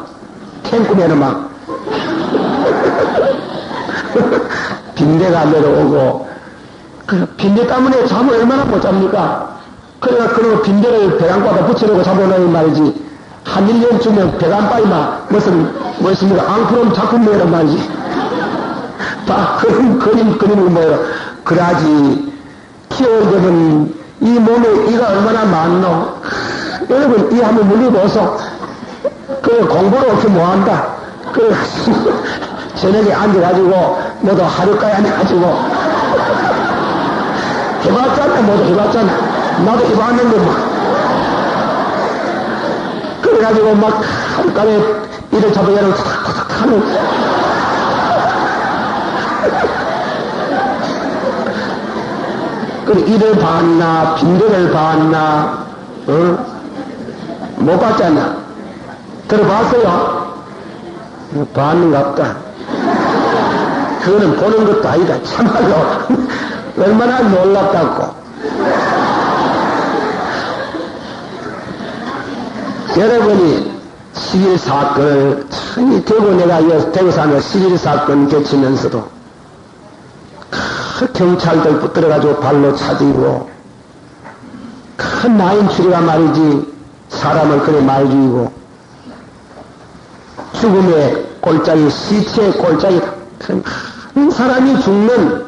탱구면은 막 빈대가 내려오고, 그 빈대 때문에 잠을 얼마나 못 잡니까? 그래가 그런 빈대를 배란바다 붙여놓고 잡아놓은 말이지. 한 1년쯤에 배란바이 뭐 있습니까? 앙프롬 작품 뭐란 말이지. 다 그림을 뭐예요. 그러지. 키워보면 이 몸에 이가 얼마나 많노? 여러분, 이 한번 물려보소. 그 공부를 어떻게 뭐한다? 그 저녁에 앉아가지고 모두 하루까지 앉아가지고 해봤잖아. 모두 해봤잖아. 나도 해봤는데 막 그래가지고 막 하루까지 이를 잡아 얘를 탁탁탁 하는 그 이를 봤나 빈대를 봤나 못 봤잖아. 들어봤어요? 봤는갑다. 그거는 보는 것도 아니다. 참말로 얼마나 놀랍다고. 여러분이 11사건을 대구 사는 11사건 겹치면서도 그 경찰들 붙들어가지고 발로 차지고 큰 나인 추리가 말이지 사람을 그래 말 죽이고 죽음의 꼴짝이 시체의 꼴짝이 큰 사람이 죽는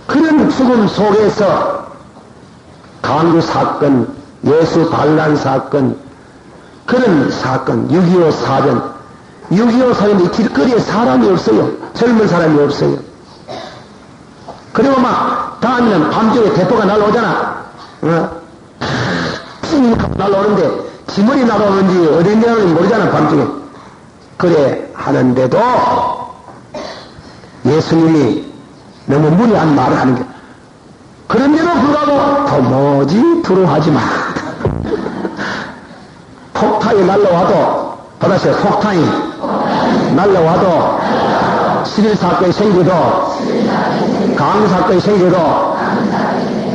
그런 죽음 속에서 강구 사건, 예수 반란 사건, 그런 사건, 6.25 사변, 6.25 사변 이 길거리에 사람이 없어요. 젊은 사람이 없어요. 그리고 막 다음에는 밤중에 대포가 날라오잖아. 날라오는데 지머리 날아오는지 어딘지 모르잖아. 밤중에. 그래 하는데도 예수님이 너무 무리한 말을 하는 게 그런데도 불구하고 도무지 두려워하지 마. 폭탄이 날라와도 받았어요. 폭탄이 날라와도 11사건이 생겨도 강사건이 생겨도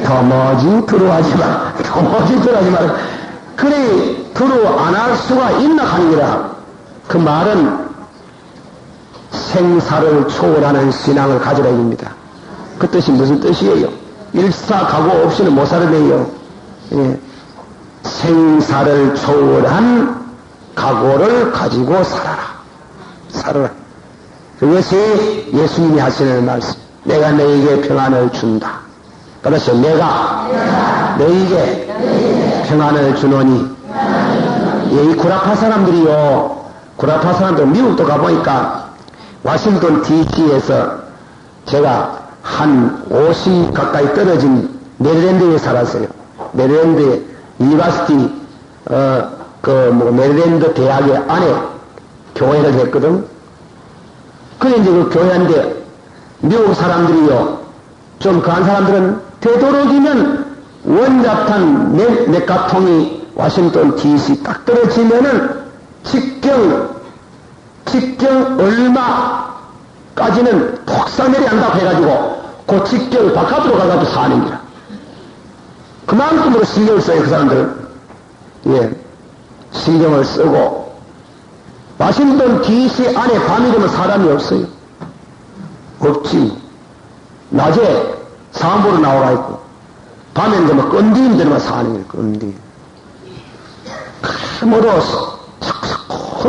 도무지 두려워하지 마. 도무지 두려워하지 마. 그래 두려워 안 할 수가 있나 하는 거라. 그 말은 생사를 초월하는 신앙을 가지라 입니다. 그 뜻이 무슨 뜻이에요? 일사각오 없이는 못 살아내요. 예. 생사를 초월한 각오를 가지고 살아라. 살아라. 그것이 예수님이 하시는 말씀. 내가 너에게 평안을 준다. 그래서 내가 너에게 평안을 주노니. 이 구라파 사람들이요. 구라파 사람들 미국도 가보니까 워싱턴 DC에서 제가 한 50 가까이 떨어진 메릴랜드에 살았어요. 메릴랜드 유니버시티 메릴랜드 대학의 안에 교회를 했거든. 그래 이제 그 교회인데 미국 사람들이요. 좀 그한 사람들은 되도록이면 원자탄 몇 가통이 워싱턴 DC 딱 떨어지면은 직경 얼마까지는 폭삭 내려간다고 해가지고 그 직경 바깥으로 가가지고 사는 거라. 그만큼으로 신경을 써요, 그 사람들은. 예. 신경을 쓰고, 워싱턴 DC 안에 밤이 되면 사람이 없어요. 없지. 낮에 사암보로 나와가 있고, 밤에는 되면 건디임 되면 사는 거예요, 건디임. 모두,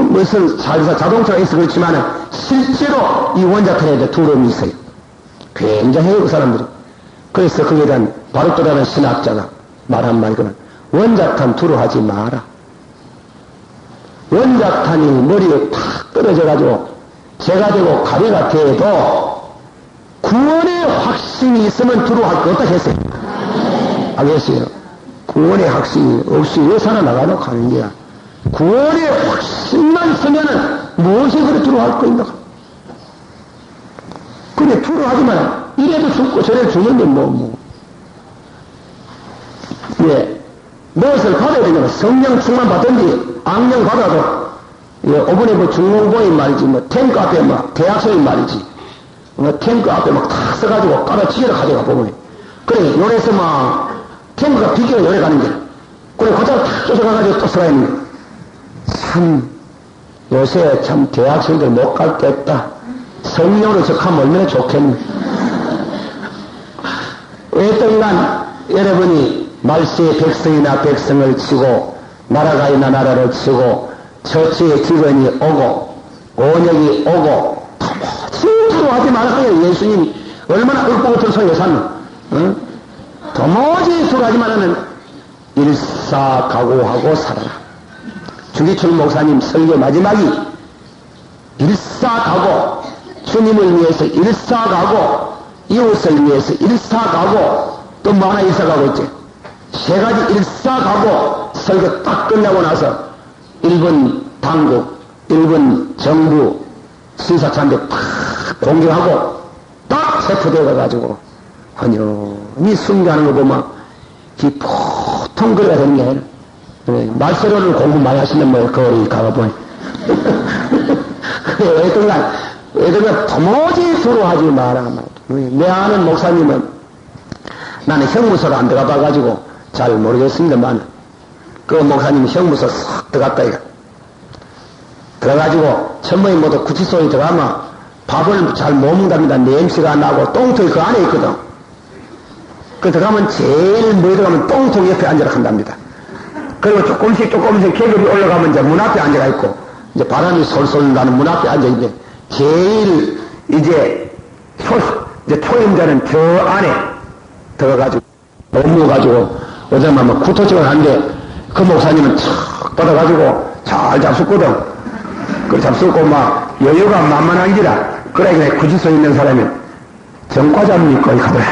무슨 자동차가 있어 그렇지만은, 실제로 이 원자탄에 두려움이 있어요. 굉장해요, 그 사람들이. 그래서 거기에 대한 바루토라는 신학자가 말한 말이거든. 원자탄 두려워하지 마라. 원자탄이 머리에 탁 떨어져가지고 죄가 되고 가리가 돼도 구원의 확신이 있으면 두려워할 거 없다 했어요. 알겠어요? 구원의 확신이 없이 왜 살아나가노 가는 거야. 구원의 확신만 있으면은 무엇이 그래 두려워할 거인가. 근데 두려워하지 마라. 이래도 죽고 저래도 죽는데 예. 무엇을 받아야 되냐면 성령 충만 받든지 악령 받아도 예, 오번에 뭐 중공보인 말이지 뭐 탱크 앞에 막 대학생인 말이지 뭐 탱크 앞에 막 탁 써가지고 깔아치기를 가져가 보면 그래 요래서 막 탱크가 비기가 요래 가는 거야. 그래 그자로 탁 쫓아가가지고 또 써가 있는 거야. 참 요새 참 대학생들 못 갈 게 없다. 성령으로 적하면 얼마나 좋겠니. 어떤간 여러분이 말세의 백성이나 백성을 치고 나라가이나 나라를 치고 처치의 기근이 오고 원역이 오고 도무지 하지 말아요. 예수님이 얼마나 윽보 같은 소리를 샀노. 응? 도무지 수하지 말아는 일사각오하고 살아라. 주기철 목사님 설교 마지막이 일사각오, 주님을 위해서 일사각오, 이웃을 위해서 일사각오, 또 뭐 하나 일사각오 있지. 세 가지 일사각오 설교 딱 끝나고 나서 일본 당국, 일본 정부 신사참배 팍 공격하고 딱 체포되어가지고 헌연히 순교하는 거 보면 이 보통 그래야 되는 게 아니라 말세로를 공부 많이 하시는 뭐 거리 가봐보니 애들은 도무지 두려워하지 마라. 내 아는 목사님은 나는 형무소를 안 들어가 봐가지고 잘 모르겠습니다만 그 목사님이 형무소 싹 들어갔다 이거 들어가지고 천모이 모두 구치소에 들어가면 밥을 잘 못 먹답니다. 냄새가 나고 똥통이 그 안에 있거든. 그 들어가면 제일 멀리 들어가면 똥통 옆에 앉아라 한답니다. 그리고 조금씩 계급이 올라가면 이제 문 앞에 앉아가 있고 이제 바람이 솔솔 나는 문 앞에 앉아 있는데 제일 이제 초임자는 저 안에 들어가지고 업무가지고 어제만 뭐 구토증을 하는데 그 목사님은 척 받아가지고 잘 잡수거든. 그 잡수고 막 여유가 만만한기라. 그래 구치소에 있는 사람이 정과자입니까? 이거더라.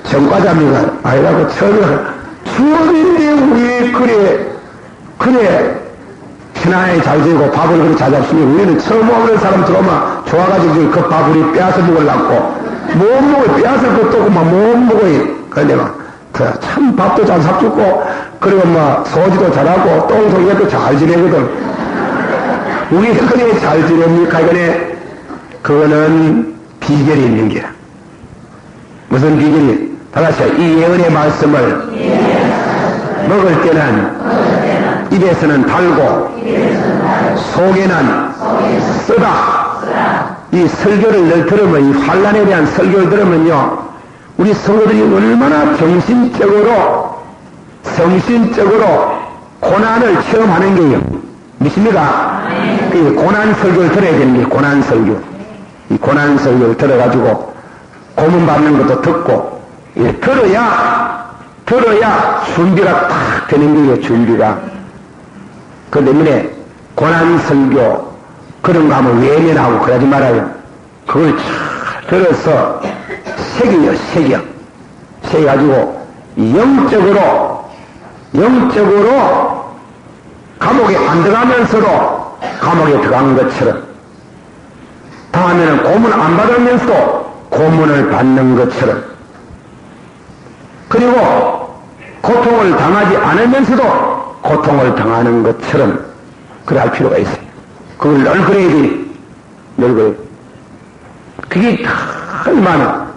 정과자입니까? 아니라고 처음에 추억인데 우리 그래 편안히 잘 지내고 밥을 그렇게 잘 잡수니 우리는 처음 오는 사람 들어오면 좋아가지고 그 밥 우리 빼앗아 먹으려고 못 먹어요. 빼앗을 것도 없고 막 못 먹어요. 그런데 막 참 밥도 잘 삽주고 그리고 막 소지도 잘하고 똥통에도 잘 지내거든. 우리 그래 잘 지냅니까? 이거네 그거는 비결이 있는 게야. 무슨 비결이? 다 같이 이 예언의 말씀을 먹을 때는 입에서는 달고 속에는 쓰다. 이 설교를 늘 들으면 이 환란에 대한 설교를 들으면요 우리 성도들이 얼마나 정신적으로 고난을 체험하는 게요. 믿습니까? 이 고난 설교를 들어야 되는 게 고난 설교. 이 고난 설교를 들어가지고 고문 받는 것도 듣고 예, 들어야 준비가 딱 되는 게요. 준비가. 그 때문에 고난 설교 그런 거 하면 외면하고 그러지 말아요. 그걸 잘 들어서 새겨가지고 영적으로 감옥에 안 들어가면서도 감옥에 들어간 것처럼 다음에는 고문 안 받으면서도 고문을 받는 것처럼, 그리고 고통을 당하지 않으면서도 고통을 당하는 것처럼 그래 할 필요가 있어요. 그걸 늘 그래야 돼. 늘 그래. 그게 얼마나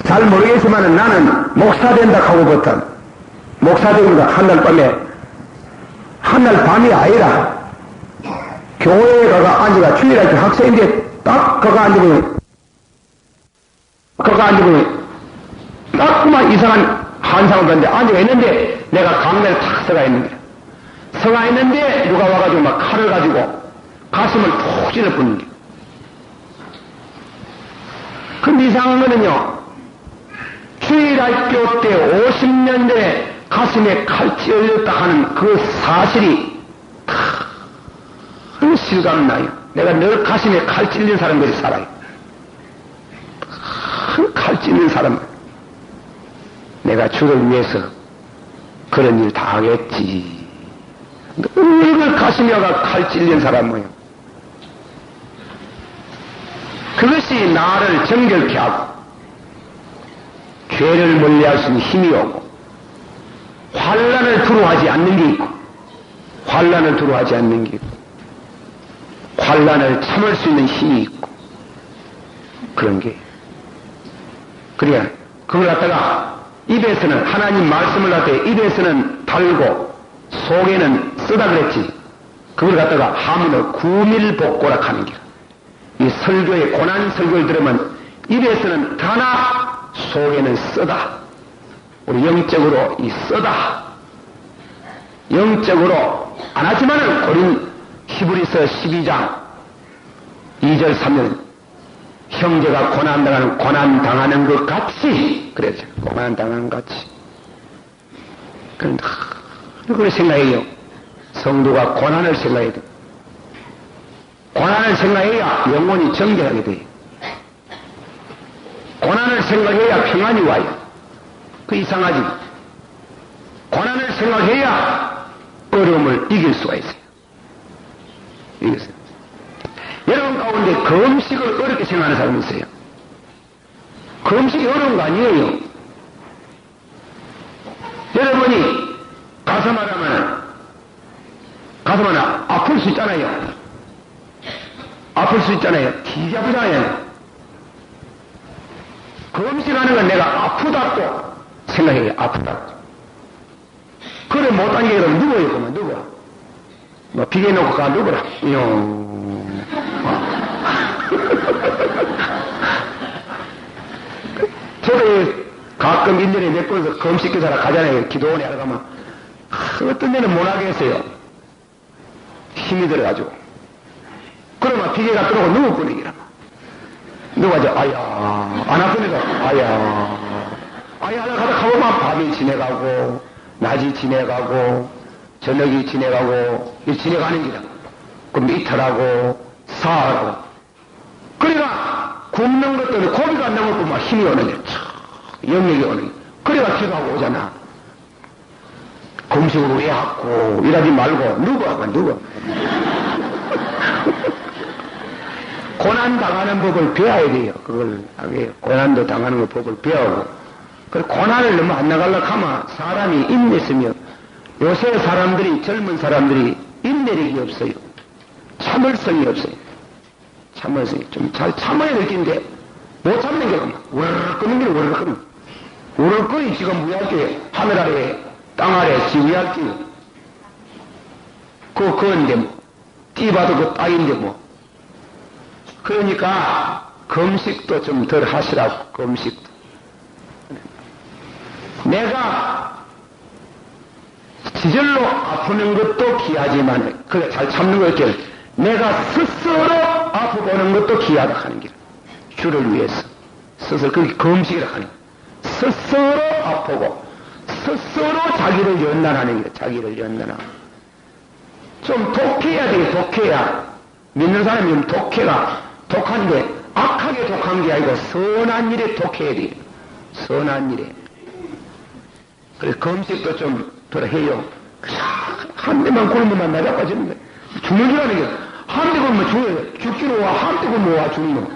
잘 모르겠지만 나는 목사 된다 하고부터 목사 됩니다. 한날 밤에, 한날 밤이 아니라 교회에 가가 앉아가 주일학교 학생인데 딱 거가 앉아보면 딱 그만 이상한 한상을 봤는데 앉아가 있는데 내가 강내를 탁 서가 있는 거야. 서가 있는데 누가 와가지고 막 칼을 가지고 가슴을 푹 찔러 붙는 거야. 근데 이상한 거는요, 주일학교 때 50년 전에 가슴에 칼 찔렸다 하는 그 사실이 큰 실감나요. 내가 늘 가슴에 칼 찔린 사람들이 살아요. 큰 칼 찔린 사람. 내가 주를 위해서 그런 일 다 하겠지. 늘 가슴에가 칼 찔린 사람이에요. 그것이 나를 정결케 하고 죄를 멀리할 수 있는 힘이 오고 환난을 두려워하지 않는 게 있고 환난을 두려워하지 않는 게 있고 환난을 참을 수 있는 힘이 있고 그런 게 그래야 그걸 갖다가 입에서는 하나님 말씀을 갖다가 입에서는 달고 속에는 쓰다 그랬지. 그걸 갖다가 하문을 구밀복고라 하는 게 이 설교의 고난 설교를 들으면 입에서는 다나 속에는 쓰다. 우리 영적으로 이 쓰다. 영적으로 안 하지만은 고린 히브리서 12장 2절 3절 형제가 고난 당하는 것 같이 그랬죠. 고난 당하는 것 같이. 그걸 생각해요. 성도가 고난을 생각해야 돼. 고난을 생각해야 영혼이 정결하게 돼. 고난을 생각해야 평안이 와요. 그 이상하지. 고난을 생각해야 어려움을 이길 수가 있어요. 이겼어요. 여러분 가운데 금식을 어렵게 생각하는 사람이 있어요. 금식이 어려운 거 아니에요. 여러분이 가서 말하면 아플 수 있잖아요. 아플 수 있잖아요. 기가 아프잖아요. 금식하는 건 내가 아프다고 생각해요. 아프다고. 그래 못한 게 그럼 누구예요? 그러면 누구야? 뭐 비계 놓고 가 누구라? 저도 가끔 1년에 몇 번씩 금식교사라 가잖아요. 기도원에 하러 가면 어떤 데는 못 하겠어요. 힘이 들어가지고. 그러면 비계가 들어오고 누구 뿐이기라. 누가 아야 안 아프니까 아야 하다 가보면 밤이 지내가고 낮이 지내가고 저녁이 지내가고 이 지내가는 기라. 그럼 이틀하고 사흘하고 그러니까 굶는 것들은 고비가 안 나올 뿐만 힘이 오는 게 영역이 오는 게 그래가 기도하고 오잖아. 금식으로 왜 하고 일하지 말고 누구 고난 당하는 법을 배워야 돼요. 그걸 하게 고난도 당하는 거 법을 배우고 그리고 고난을 너무 안 나가려고 하면 사람이 인내쓰며 요새 사람들이 젊은 사람들이 인내력이 없어요. 참을성이 없어요. 참을성이 좀 잘 참아야 될 텐데 못 참는 게 우르르 끄는 게 우르르 끄는 우르르 끄니 지금 무할게 하늘 아래 땅 아래 지휘할게 그건데 뭐 띠봐도 그 땅인데 뭐 그러니까 금식도 좀 덜 하시라고. 금식도 내가 지절로 아프는 것도 귀하지만 그래 잘 참는 거 있겠네. 내가 스스로 아프보는 것도 귀하다 하는 길. 주를 위해서 스스로 그게 금식이라 하는 길. 스스로 아프고 스스로 자기를 연단하는 길. 자기를 연단하고 좀 독해야 돼. 독해야 믿는 사람이 좀 독한데 악하게 독한 게 아니고 선한 일에 독해야 돼. 선한 일에. 그래서 금식도 좀 덜 해요. 한 대만 굶으면 나자빠지는데 죽는 줄 아는 게 한대고 뭐 죽기로 와, 한대고 뭐 와, 죽는 거.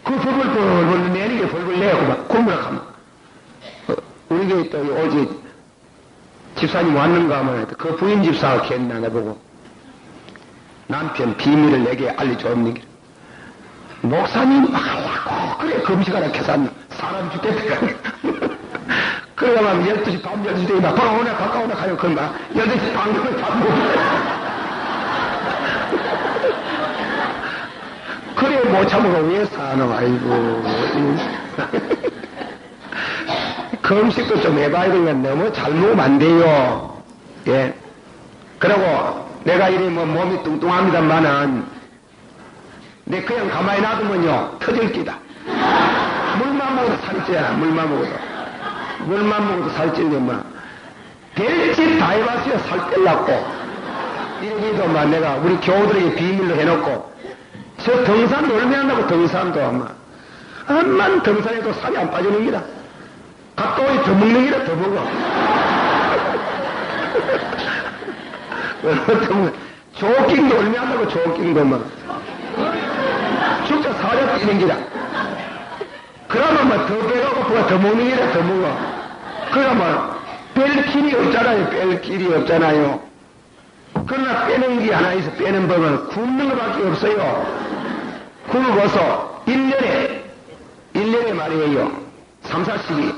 그 벌벌 내는 게 벌벌 내고 막 고무락 하면. 우리 교회 또 어제 집사님 왔는가 하면 그 부인 집사가 걔나 내보고 남편 비밀을 내게 알려줬는 게 목사님 말라고 그래 금식하라 캐산나 사람 죽겠다. 그래가면 12시 밤 12시 되면 막 가까우나 가까우나 가요. 그럼 막 12시 방금을 다 먹어. 그래 못 참고 왜 사노. 아이고. 금식도 좀 해봐야 되면 너무 잘 먹으면 안 돼요. 예. 그리고 내가 이래 뭐 몸이 뚱뚱합니다만은 내 그냥 가만히 놔두면요 터질 기다. 물만 먹어도 살이 쪄야. 물만 먹어도 살이 찌려면 별짓 다 해봤어요. 살 뺄라고. 이러기도 막 내가 우리 교우들에게 비밀로 해놓고 저 등산 놀면 한다고 등산도 아마 암만 등산해도 살이 안 빠지는 기라. 가까이 더 먹는 기라. 더 먹어. 조깅도 얼마 한다고 조깅도 막 진짜 살이 뛰는 기라. 그러면 뭐 더 배가 고프가 더 먹는 기라. 더 먹어. 그러면 뺄 길이 없잖아요. 뺄 길이 없잖아요. 그러나 빼는 게 하나 있어. 빼는 법은 굶는 것밖에 없어요. 굶어서 1년에 말이에요. 3, 4씩이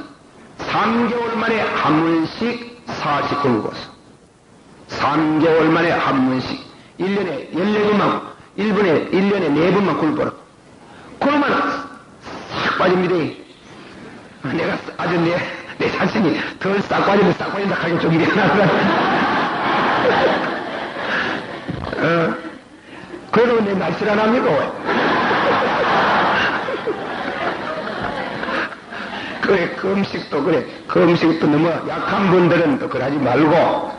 3개월 만에 한 번씩 4씩 굶어서 3개월 만에 한 번씩 1년에 14번만 1년에 4번만 굶어라. 그러면 싹 빠집니다. 내가 아주 내 자신이 덜 싹 빠지면 싹 빠진다 하긴 좀 미안하다. 그래도 내 말실 안 합니까? 그래, 금식도 그래. 금식도 너무 약한 분들은 또 그러지 말고,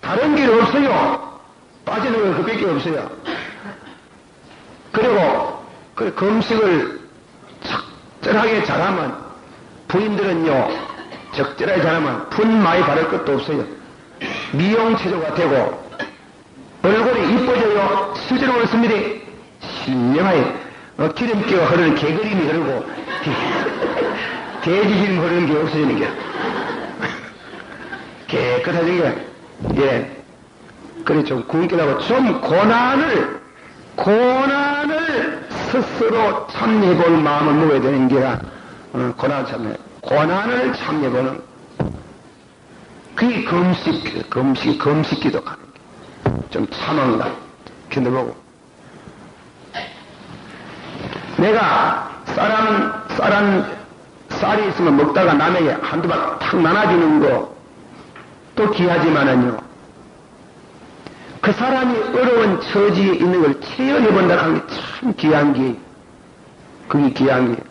다른 길 없어요. 빠지는 거 그밖에 없어요. 그리고, 그 금식을 적절하게 잘하면, 부인들은요, 적절하게 잘하면 분 많이 바를 것도 없어요. 미용체조가 되고, 얼굴이 이뻐져요. 실제로 그렇습니다. 신령하게 기름기가 흐르는 개그림이 흐르고 돼지기름 흐르는 게 없어지는 게 깨끗해진 게. 예. 그래 좀 굶기라고 좀 고난을 스스로 참여해볼 마음을 먹어야 되는 게라. 고난을 참여해보는 그게 금식기도 가는 게. 좀 참은가 견뎌보고. 내가 쌀이 있으면 먹다가 남에게 한두 박 탁 나눠주는 거 또 귀하지만은요, 그 사람이 어려운 처지에 있는 걸 체험해본다 하는 게 참 귀한 게, 그게 귀한 게.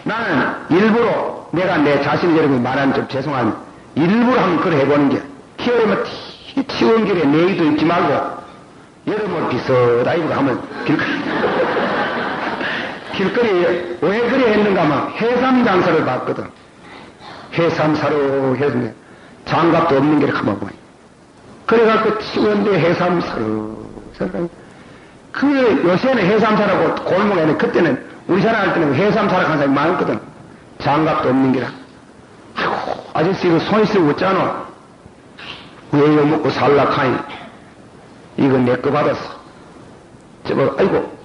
나는 일부러 내가 내 자신을 여러분 말하면 좀 죄송한 일부러 한번 그래 해보는 게, 키워면 치운 길에 내일도 있지 말고 여름을 비슷하게 하면 길거리에 왜 그래 했는가 하면 해삼 장사를 봤거든. 해삼 사러 해서 장갑도 없는 길에 가만 보니 그래갖고 치운데 해삼 사러 그 요새는 해삼 사라고 골목에는 그때는 우리 사람 할 때는 해삼 사러 간 사람이 많았거든. 장갑도 없는 길에. 아이고 아저씨 이거 손 있으면 웃잖아. 왜 이거 먹고 살락하니? 이거 내 거 받았어. 아이고,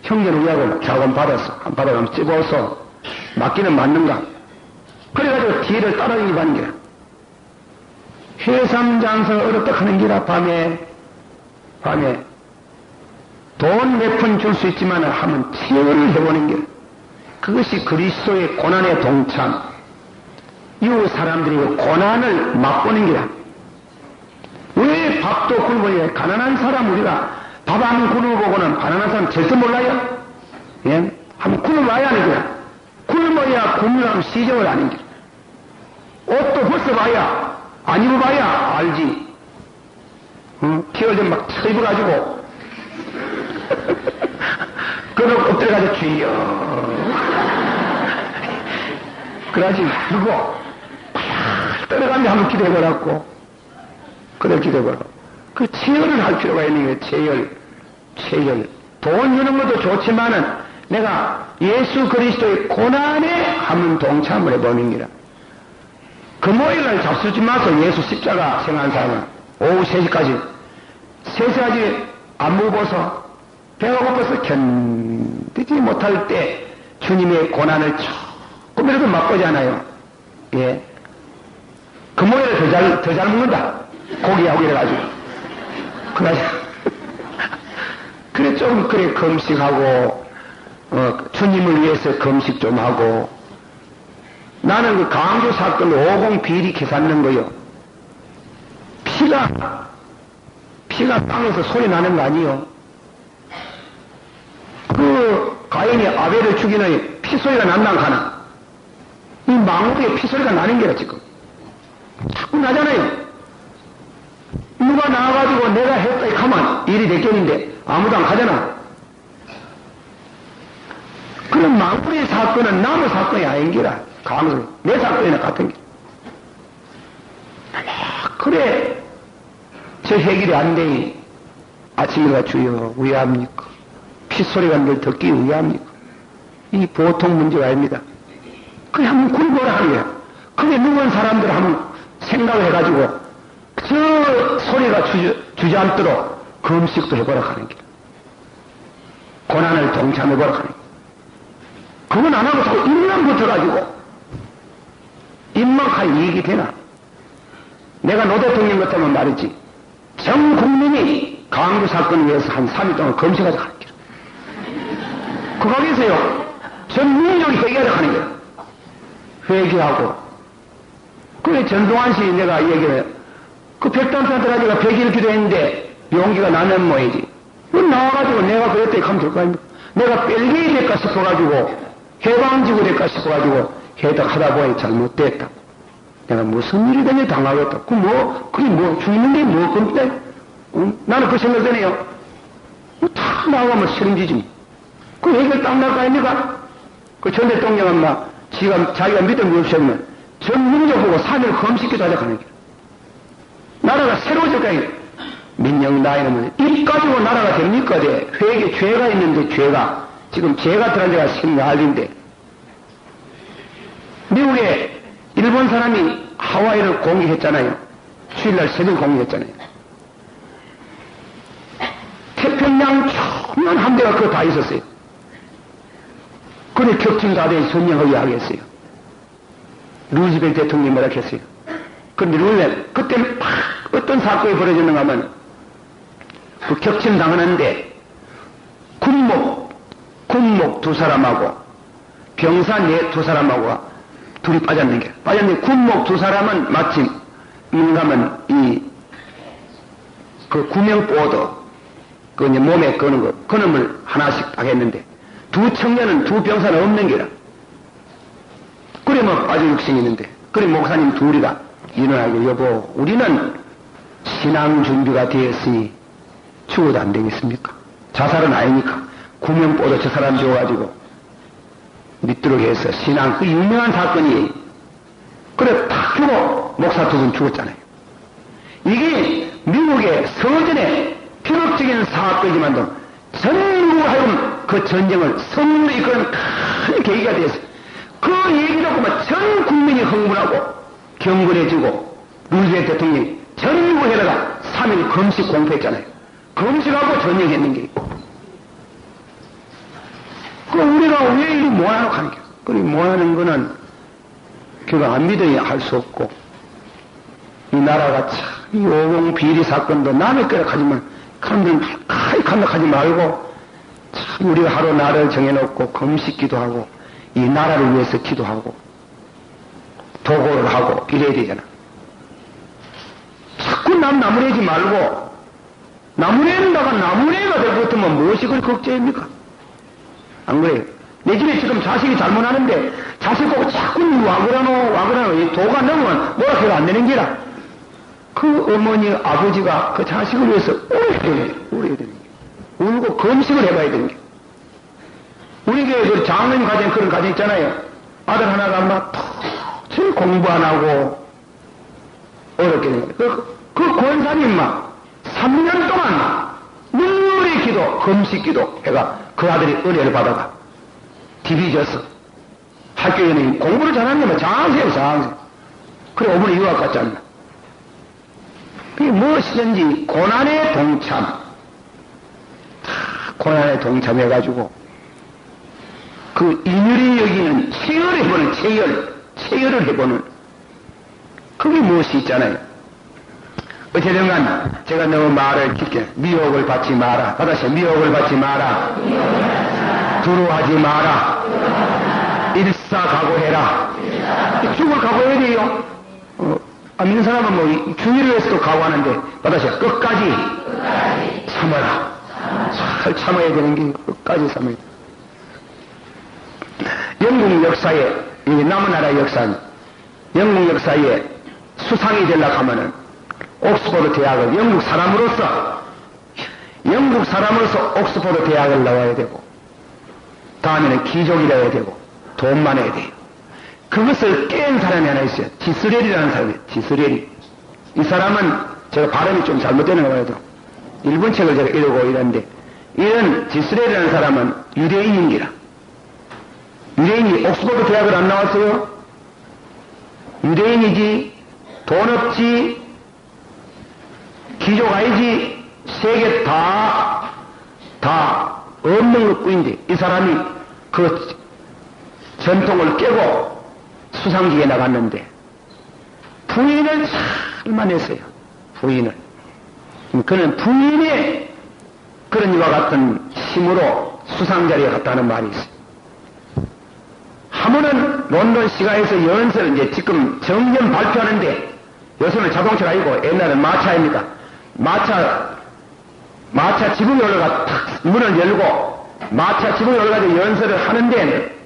형제는 우리하고 작업 받았어. 안 받아가면 찝어서 맞기는 맞는가? 그래가지고 뒤를 따라다니고 하는 게. 해삼장사가 어렵다 하는 기라, 밤에. 돈 몇 푼 줄 수 있지만 하면 체험을 해보는 게. 그것이 그리스도의 고난의 동참. 이웃 사람들이 고난을 맛보는 기라. 왜 밥도 굶어야 가난한 사람 우리가 밥 한 그릇 보고는 가난한 사람 절대 몰라요? 예? 한번 굶어봐야 하는 거야. 굶어야 굶으라면 시정을 아는 거야. 옷도 벗어봐야 안 입어봐야 알지. 겨울 되면 막 입어가지고 그러고 엎드려가지고 주여 그러지 말고 떨어가면 한번 기도해보라고. 그래 기도해보라. 그 체열을 할 필요가 있는 거예요. 체열. 돈 주는 것도 좋지만은 내가 예수 그리스도의 고난에 한번 동참을 해보는 기라. 금요일날 잡수지 마서 예수 십자가 생각한 사람은 오후 3시까지 3시까지 안 먹어서 배가 고파서 견디지 못할 때 주님의 고난을 조금이라도 맛보잖아요. 예. 금요일에 더 잘 먹는다. 고기하고 이래가지고. 그래 좀 그래 금식하고 주님을 위해서 금식 좀 하고. 나는 그 강주 사건 50 비리 계산는 거요. 피가 땅에서 소리 나는 거 아니요. 그 가인이 아벨을 죽이는 피 소리가 난다 하나. 이 망우리에 피 소리가 나는 게라 지금. 자꾸 나잖아요. 누가 나와가지고 내가 했다 이 가만 일이 됐겠는데 아무도 안 가잖아. 그런 망우리의 사건은 남의 사건이 아닌기라. 강수 내 사건이나 같은 게. 그래 저 해결이 안 되니 아침에가 주여 위합니까? 핏소리가 늘 듣기 위합니까? 이 보통 문제가 아닙니다. 그래 한번 굴보라 하는 거야. 그게 누군 사람들 한번 생각을 해가지고 저 소리가 주저앉도록 금식도 해보라 하는 게. 고난을 동참해보라 하는 게. 그건 안 하고 자꾸 입만 붙어가지고 입만 할 이익이 되나? 내가 노 대통령 같으면 말이지. 전 국민이 강주 사건을 위해서 한 3일 동안 금식하자 하는 거야. 그 가게에서요, 전 민족이 회개하자 하는 거야. 회개하고. 그래, 전동환 씨 내가 얘기를, 그 백단한테 가지고 100일 기도했는데 용기가 나면 뭐이지. 그 나와가지고 내가 그랬더니 가면 될 거 아닙니까? 내가 뺄게이 될까 싶어가지고, 해방지구 될까 싶어가지고, 하다 보니 잘못됐다. 내가 무슨 일이 되냐 당하겠다. 그게 죽는데 뭐, 겁니다. 응? 나는 그 생각 드네요. 다 나가면 싫은지지. 그 해결 딱 날 거 아닙니까? 그 전 대통령은 막, 자기가 믿은 거 없으면, 전 민족 보고 3일 금식기도 하자 하는 게. 나라가 새로워질까요? 민영 나이는 입 가지고 나라가 됩니까? 회계 죄가 있는데 죄가. 지금 죄가 들어간 데가 생각할인데. 미국에 일본 사람이 하와이를 공격했잖아요. 주일날 새벽 공격했잖아요. 태평양 천만 함대가 그거 다 있었어요. 그래 격침 다된 선명하게 하겠어요. 루즈벨트 대통령이 뭐라 했어요. 그런데 루즈벨트 그때 막 어떤 사건이 벌어졌는가 하면 그 격침 당하는데 군목 2사람하고 병사 2사람하고 둘이 빠졌는데 군목 2사람은 마침 인가면 그 구명보드 그 이제 몸에 거는 거 그놈을 하나씩 딱 했는데 2 청년은 2 병사는 없는 게라. 그래 뭐 빠져 육신이 있는데 그래 목사님 둘이가 일어나게 여보 우리는 신앙 준비가 되었으니 죽어도 안 되겠습니까? 자살은 아니니까 구명보드 저 사람 줘가지고 믿도록 해서 신앙 그 유명한 사건이 그래 탁 죽어 목사 2분 죽었잖아요. 이게 미국의 서전에 비극적인 사건이지만도 전국을 하여금 그 전쟁을 선물로 이끄는 큰 계기가 되었어요. 그 얘기 듣고 전 국민이 흥분하고 경건해지고 루즈벨트 대통령이 전국에다가 3일 금식 공포했잖아요. 금식하고 전쟁했는 게 있고. 그 우리가 왜 이리 모아놓고 하는 게 그리고 모아놓은 거는 그가 안 믿어야 할 수 없고 이 나라가 참 이 오공 비리 사건도 남의 거라 가지만 사람들은 가히 감독하지 말고 참 우리가 하루 날을 정해놓고 금식 기도하고 이 나라를 위해서 기도하고 도고를 하고 이래야 되잖아. 자꾸 나무래지 말고 나무래다가 나무래가 될 것 같으면 무엇이 그리 걱정입니까? 안 그래요? 내 집에 지금 자식이 잘못하는데 자식 보고 자꾸 와 그러노 도가 넘으면 뭐라 해도 안 되는 게라. 그 어머니 아버지가 그 자식을 위해서 울어야 되는 게 울고 금식을 해봐야 되는 게 우리 교회 그 장로님 가정 그런 가정 있잖아요. 아들 하나가 막 턱 공부 안 하고 어렵게 되는 거예요. 그 권사님 막 3년 동안 눈물의 기도, 금식 기도 해가 그 아들이 은혜를 받아가 디비져서 학교에는 공부를 잘하는 게 장세요, 장세. 그래, 어머니 유학 갔지 않나. 그게 무엇이든지 고난에 동참, 고난에 동참해가지고 그 인율이 여기는 체열해보는 체열을 해보는 그게 무엇이 있잖아요. 어쨌든 간 제가 너무 말을 깊게 미혹을 받지 마라. 다시 미혹을 받지 마라. 두려워하지 마라. 일사각오해라. 죽을 각오해야 돼요. 믿는 사람은 뭐 주의를 위해서도 각오하는데 다시 끝까지 참아라. 잘 참아야 되는 게 끝까지 참아야 돼. 영국 역사에, 이게 남은 나라 역사는 영국 역사에 수상이 되려고 하면은 옥스퍼드 대학을 영국 사람으로서 옥스퍼드 대학을 나와야 되고, 다음에는 귀족이라 해야 되고, 돈 많아야 돼요. 그것을 깬 사람이 하나 있어요. 디스렐이라는 사람이에요. 디스렐이. 이 사람은 제가 발음이 좀 잘못되는 거 봐도 일본 책을 제가 읽고 이러는데, 이런 디스렐이라는 사람은 유대인인기라. 유대인이 옥스퍼드 대학을 안 나왔어요? 유대인이지, 돈 없지, 귀족 아니지, 세계 다 없는 것뿐인데, 이 사람이 그 전통을 깨고 수상지에 나갔는데, 부인을 잘 만났어요. 부인을. 그는 부인의 그런 이와 같은 힘으로 수상자리에 갔다는 말이 있어요. 하모는 론던 시가에서 연설을 이제 지금 정년 발표하는데, 요새는 자동차가 아니고 옛날은 마차입니다. 마차 지붕에 올라가 탁 문을 열고 마차 지붕에 올라가서 연설을 하는데,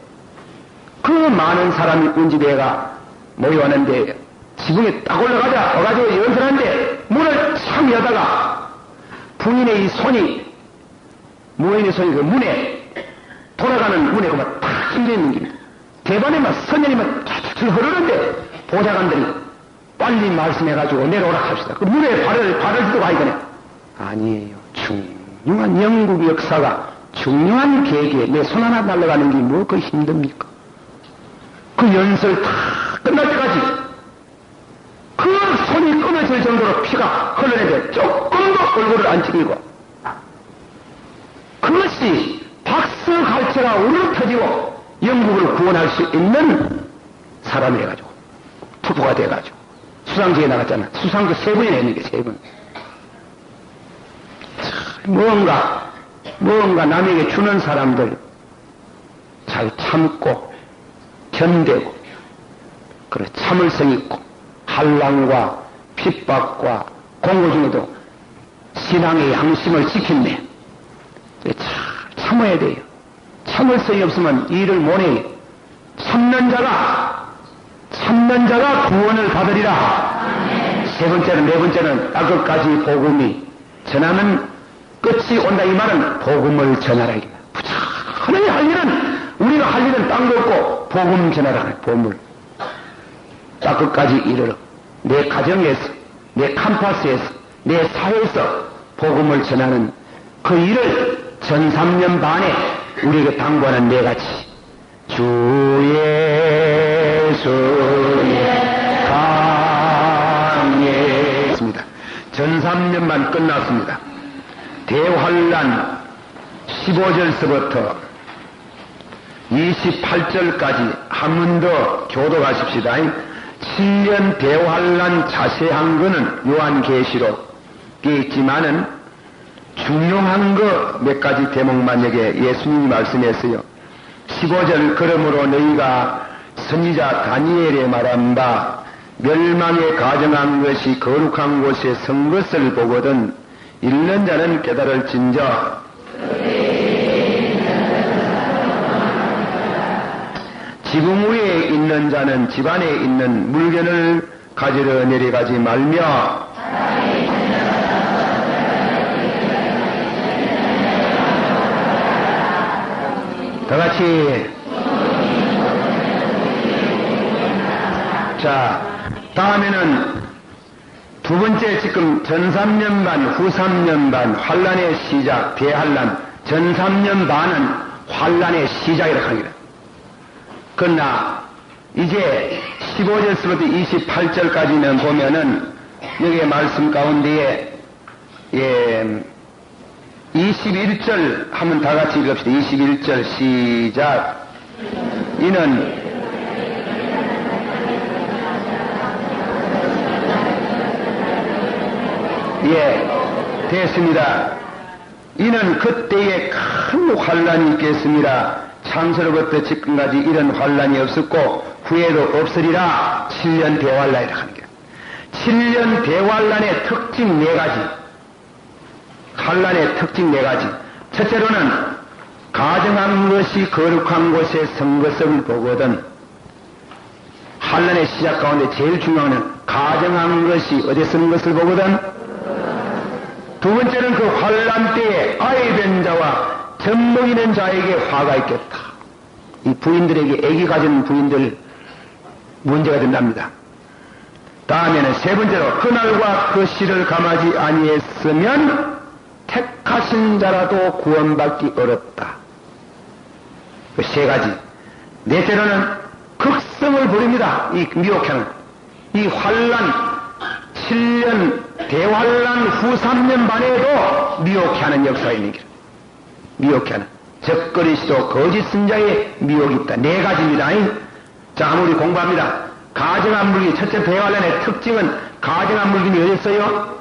그 많은 사람이 운지대가 모여왔는데 지붕에 딱 와가지고 연설하는데 문을 참 여다가 부인의 이 손이, 무인의 손이 그 문에, 돌아가는 문에 그만 탁 힘겨있는 겁니다. 대반에만 선녀님은 쫙쫙 흐르는데 보좌관들이 빨리 말씀해가지고 내려오라 합시다. 그 문에 발을 들고 가니까 아니에요. 중요한 영국 역사가, 중요한 계기에 내 손 하나 날아가는 게 뭐 그 힘듭니까? 그 연설 다 끝날 때까지 그 손이 끊어질 정도로 피가 흘러내는데 조금도 얼굴을 안 찌르고, 그것이 박수갈채가 우르르 터지고 영국을 구원할 수 있는 사람이 돼가지고 투표가 돼가지고 수상지에 나갔잖아. 수상도 3번이나 했는데 3번. 뭔가 남에게 주는 사람들 잘 참고 견대고, 그래 참을성 있고 한란과 핍박과 공고 중에도 신앙의 양심을 지켰네. 참아야 돼요. 참을성이 없으면 일을 못해요. 참는 자가 구원을 받으리라. 세 번째는, 네 번째는 끝까지 복음이 전하는 끝이 온다. 이 말은 복음을 전하라. 부지런히 할 일은, 우리가 할 일은 딴 거 없고 복음 전하라. 복음을 끝까지 이르러 내 가정에서, 내 캠퍼스에서, 내 사회에서 복음을 전하는 그 일을 전 3년 반에 우리에게 당부하는 네 가지. 주 예수의 강에 있습니다. 전 3년만 끝났습니다. 대환란 15절서부터 28절까지 한 번 더 교도하십시다. 7년 대환란 자세한 거는 요한계시록에 있지만은 중요한 거 몇 가지 대목만 여기에 예수님이 말씀했어요. 15절, 그러므로 너희가 선지자 다니엘에 말한 바 멸망에 가정한 것이 거룩한 곳에 선 것을 보거든 읽는 자는 깨달을진저 지붕 위에 있는 자는 집 안에 있는 물건을 가지러 내려가지 말며 다같이. 자, 다음에는 두 번째 지금 전 3년 반, 후 3년 반, 환란의 시작, 대환란, 전 3년 반은 환란의 시작이라고 합니다. 그러나 이제 15절부터 28절까지는 보면은 여기에 말씀 가운데에 21절 한번 다 같이 읽읍시다. 21절 시작. 이는 됐습니다. 이는 그때에 큰 환란이 있겠습니다. 창세로부터 지금까지 이런 환란이 없었고 후에도 없으리라. 7년 대환란이라고 하는 게 7년 대환란의 특징 4가지. 환란의 특징 4가지. 첫째로는 가정한 것이 거룩한 곳에 선 것을 보거든. 환란의 시작 가운데 제일 중요한 건 가정한 것이 어디에 선 것을 보거든. 두 번째는 그 환란 때에 아이 된 자와 젖먹이는 자에게 화가 있겠다. 이 부인들에게 아기 가진 부인들 문제가 된답니다. 다음에는 세 번째로 그날과 그 시를 감하지 아니했으면 택하신 자라도 구원받기 어렵다. 그 3가지. 넷째로는 극성을 부립니다. 이 미혹하는 이 환란 7년 대환란 후 3년 반에도 미혹해 하는 역사가 있는 길. 미혹해 하는. 적그리스도 거짓 선자의 미혹이 있다. 4가지입니다. 자, 우리 공부합니다. 가정한 물기, 첫째 대환란의 특징은 가정한 물기이 어디 있어요?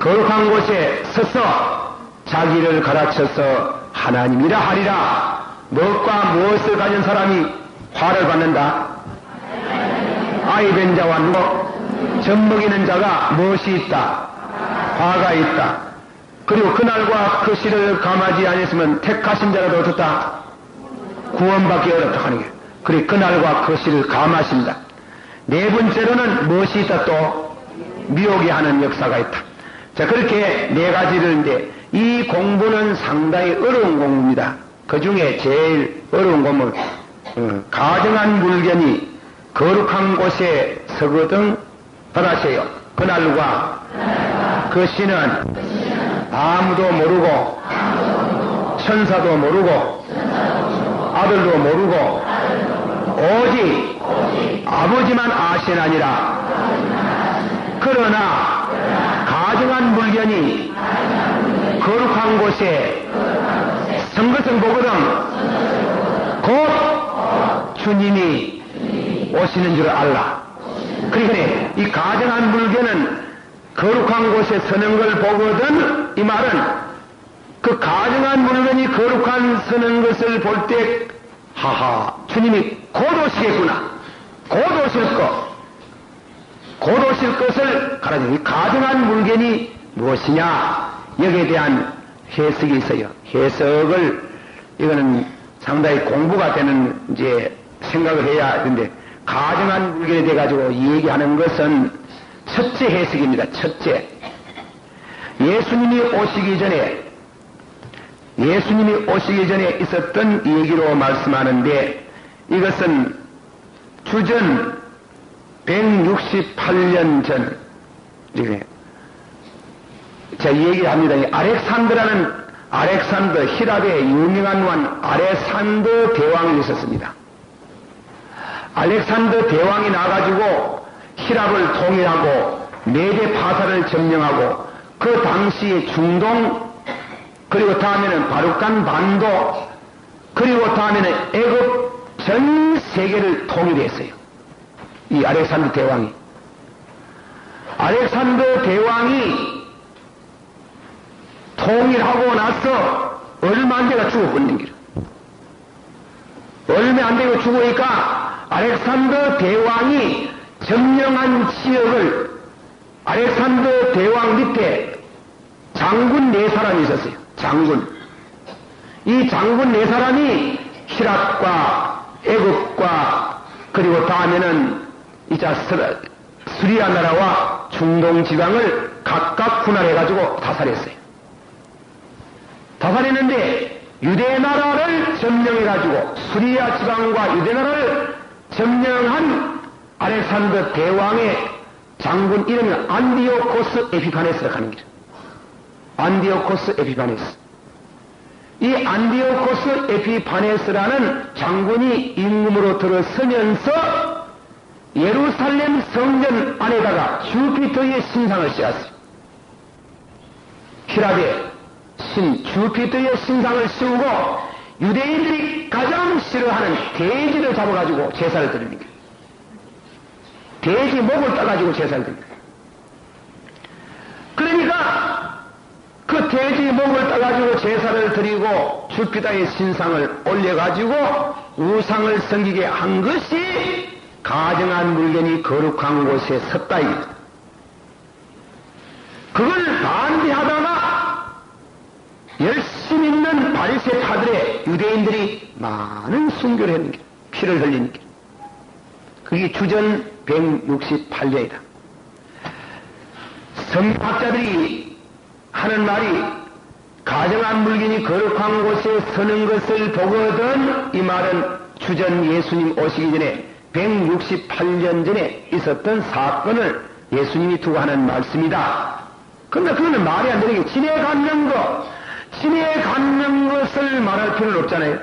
거룩한 곳에 서서 자기를 가르쳐서 하나님이라 하리라. 무엇과 무엇을 가진 사람이 화를 받는다? 아이 된 자와 젖먹이는 자가 무엇이 있다? 화가 있다. 그리고 그날과 그 시를 감하지 아니했으면 택하신 자라도 어떻다? 구원받기 어렵다 하는 게. 그래 그날과 그 시를 감하신다. 4번째로는 무엇이 있다 또? 미혹이 하는 역사가 있다. 자, 그렇게 4가지를 이 공부는 상당히 어려운 공부입니다. 그 중에 제일 어려운 공부는 가정한 물견이 거룩한 곳에 서거든. 하나세요. 그날과 그 시는 아무도 모르고 천사도 모르고 아들도 모르고 오직 아버지만 아시나니라. 그러나 가정한 물견이 거룩한 곳에 선 것을 보거든 곧 주님이 오시는 줄 알라. 그러니까 이 가정한 물견은 거룩한 곳에 서는 걸 보거든. 이 말은 그 가정한 물건이 거룩한 서는 것을 볼 때 하하 주님이 곧 오시겠구나. 곧 오실 것을 가르쳐. 이 가정한 물건이 무엇이냐 여기에 대한 해석이 있어요. 해석을 이거는 상당히 공부가 되는 이제 생각을 해야 하는데 가정한 물건에 대해 가지고 얘기하는 것은 첫째 해석입니다. 첫째, 예수님이 오시기 전에 있었던 얘기로 말씀하는데 이것은 주전 168년 전 자 얘기합니다. 알렉산더 히랍의 유명한 왕 알렉산더 대왕이 있었습니다. 알렉산더 대왕이 나가지고 히랍을 통일하고 메대 파사를 점령하고 그 당시에 중동 그리고 다음에는 바룩간 반도 그리고 다음에는 애굽 전 세계를 통일했어요. 이 알렉산더 대왕이. 알렉산더 대왕이 통일하고 나서 얼마 안 돼가 죽어버린 길. 얼마 안 되고 죽으니까 알렉산더 대왕이 점령한 지역을 알렉산더 대왕 밑에 장군 4사람이 있었어요. 이 장군 4사람이 히랍과 애굽과 그리고 다음에는 이자 수리아 나라와 중동 지방을 각각 분할해가지고 다살했어요. 다살했는데 유대 나라를 점령해가지고 수리아 지방과 유대 나라를 점령한 알렉산더 대왕의 장군 이름이 안디오코스 에피파네스라고 하는 거죠. 안디오코스 에피파네스. 이 안디오코스 에피파네스라는 장군이 임금으로 들어서면서 예루살렘 성전 안에다가 주피터의 신상을 씌웠어요. 히라데 주피터의 신상을 씌우고 유대인들이 가장 싫어하는 돼지를 잡아가지고 제사를 드리는 거예요. 돼지 목을 따가지고 제사를 드립니다. 그러니까 그 돼지 목을 따가지고 제사를 드리고 주피터의 신상을 올려가지고 우상을 섬기게 한 것이 가정한 물건이 거룩한 곳에 섰다 이겁니다. 그걸 반대하다가 열심히 있는 바리새파들의 유대인들이 많은 순교를 했는 게 피를 흘리는 게 그게 주전 168년이다. 성학자들이 하는 말이 가정한 물건이 거룩한 곳에 서는 것을 보거든 이 말은 주전 예수님 오시기 전에 168년 전에 있었던 사건을 예수님이 두고 하는 말씀이다. 그런데 그거는 말이 안 되는 게 진에 갖는 것을 말할 필요는 없잖아요.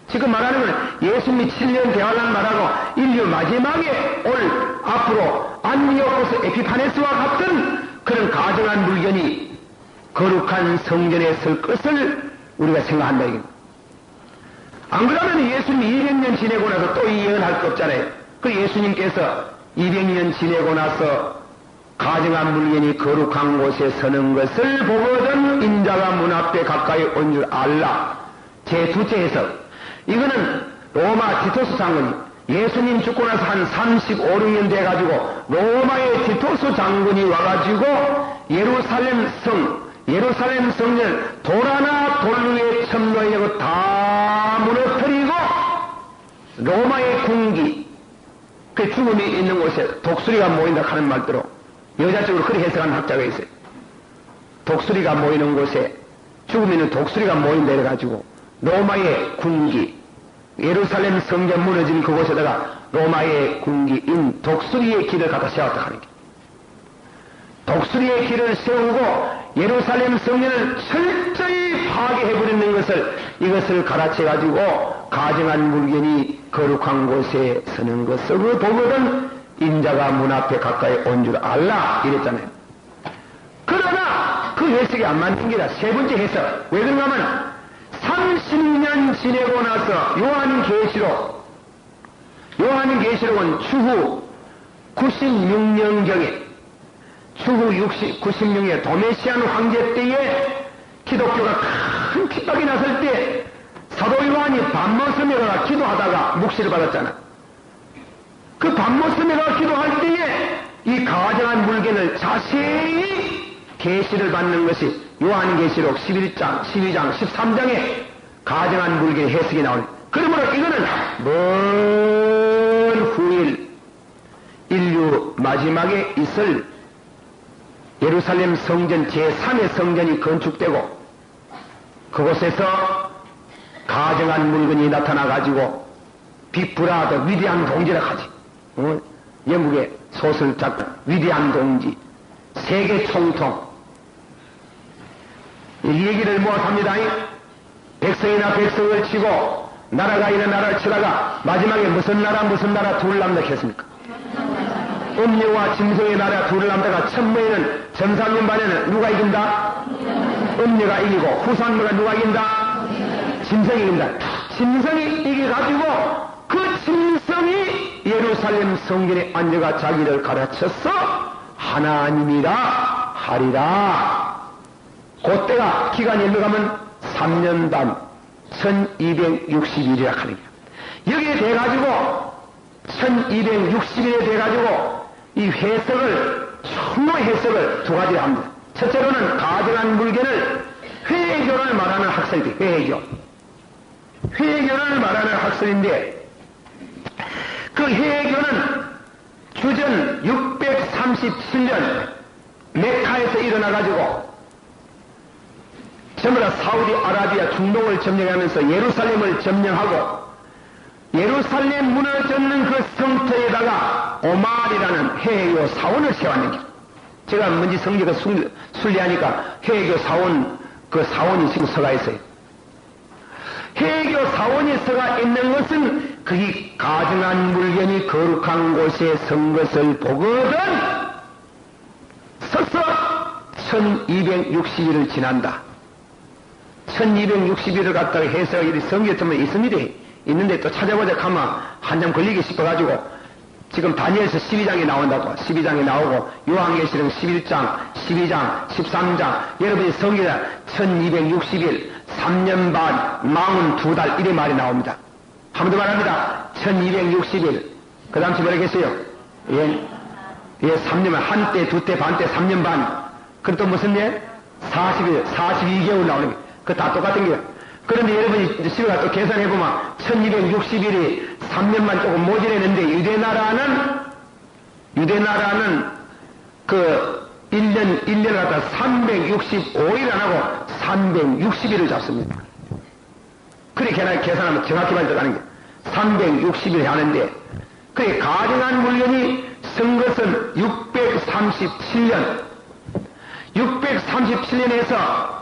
지금 말하는 건 예수님이 7년 대환란 말하고 인류 마지막에 올 앞으로 안디오코스 에피파네스와 같은 그런 가정한 물건이 거룩한 성전에 설 것을 우리가 생각한다 이겁니다. 안 그러면 예수님이 200년 지내고 나서 또 이 예언할 거 없잖아요. 그 예수님께서 200년 지내고 나서 가정한 물건이 거룩한 곳에 서는 것을 보거든 인자가 문 앞에 가까이 온 줄 알라. 제 둘째 해석. 이거는 로마 티토스 장군이 예수님 죽고 나서 한 35, 6년 돼가지고 로마의 티토스 장군이 와가지고 예루살렘 성전을 돌 하나 돌 위에 첨로하고 다 무너뜨리고 로마의 군기, 그 죽음이 있는 곳에 독수리가 모인다 하는 말대로 여자적으로 그렇게 해석하는 학자가 있어요. 독수리가 모이는 곳에 죽음이 있는 독수리가 모인다 해가지고 로마의 군기, 예루살렘 성전 무너진 그곳에다가 로마의 군기인 독수리의 길을 갖다 세웠다 하는 게. 독수리의 길을 세우고 예루살렘 성전을 철저히 파괴해버리는 것을 이것을 가르쳐가지고 가정한 물건이 거룩한 곳에 서는 것을 보거든 인자가 문 앞에 가까이 온 줄 알라 이랬잖아요. 그러나 그 해석이 안 맞는 게다. 세 번째 해석. 왜 그런가 하면 30년 지내고 나서 요한계시록은 추후 96년경에 추후 96년에 도메시안 황제 때에 기독교가 큰 핍박이 났을 때 사도 요한이 밤모섬에 가서 기도하다가 묵시를 받았잖아. 그 밤모섬에 가서 기도할 때에 이 가정한 물건을 자세히 계시를 받는 것이 요한계시록 11장, 12장, 13장에 가정한 물건의 해석이 나오는. 그러므로 이거는 먼 후일 인류 마지막에 있을 예루살렘 성전 제3의 성전이 건축되고 그곳에서 가정한 물건이 나타나가지고 빅브라더 위대한 동지라 하지. 영국의 소설 작가 위대한 동지 세계 총통 이 얘기를 모아합니다. 백성이나 백성을 치고 나라가 있는 나라를 치다가 마지막에 무슨 나라 둘 남겼습니까? 음녀와 짐승의 나라 둘을 남다가 천무에는 전삼년 반에는 누가 이긴다? 음녀가 이기고 후삼녀가 누가 이긴다? 짐승이 이긴다. 짐승이 이겨가지고 그 짐승이 예루살렘 성전에 앉아가 자기를 가르쳐서 하나님이라 하리라. 그때가 기간이 일러가면 3년 반 1260일이라 하는 거예요. 여기에 돼가지고 1260일에 돼가지고 이 해석을 총로 해석을 두 가지로 합니다. 첫째로는 가정한 물건을 회개교를 말하는 학설이 회개교를 말하는 학설인데 그 회개교는 주전 637년 메카에서 일어나가지고 전부 다 사우디아라비아 중동을 점령하면서 예루살렘을 점령하고 예루살렘 무너졌는 그 성터에다가 오말이라는 해외교 사원을 세웠는 게, 제가 뭔지 성경을 순리하니까 해외교 사원, 그 사원이 지금 서가 있어요. 해외교 사원이 서가 있는 것은 그이 가증한 물건이 거룩한 곳에 선 것을 보거든 서서 1260일을 지난다. 1260일을 갖다가 해석이 성경에 있습니다. 있는데 또 찾아보자 하면 한참 걸리기 싶어가지고 지금 다니엘서 12장에 나온다고, 12장에 나오고 요한계시록 11장, 12장, 13장, 여러분이 성경에 1260일, 3년 반, 42달 이래 말이 나옵니다. 한 번 더 말합니다. 1260일. 그 다음 주 뭐라겠어요? 예, 3년, 한때, 두때, 반때, 3년 반. 그럼 또 무슨 예? 40일, 42개월 나오는 게. 그거 다 똑같은 거예요. 그런데 여러분이 집에 가서 또 계산해보면 1260일이 3년만 조금 모자랐는데 유대나라는 그 1년 갖다 365일 안 하고 360일을 잡습니다. 그렇게 계산하면 정확히 말들어가는 게 360일 하는데, 그래 가증한 물건이 선 것은 637년 637년에서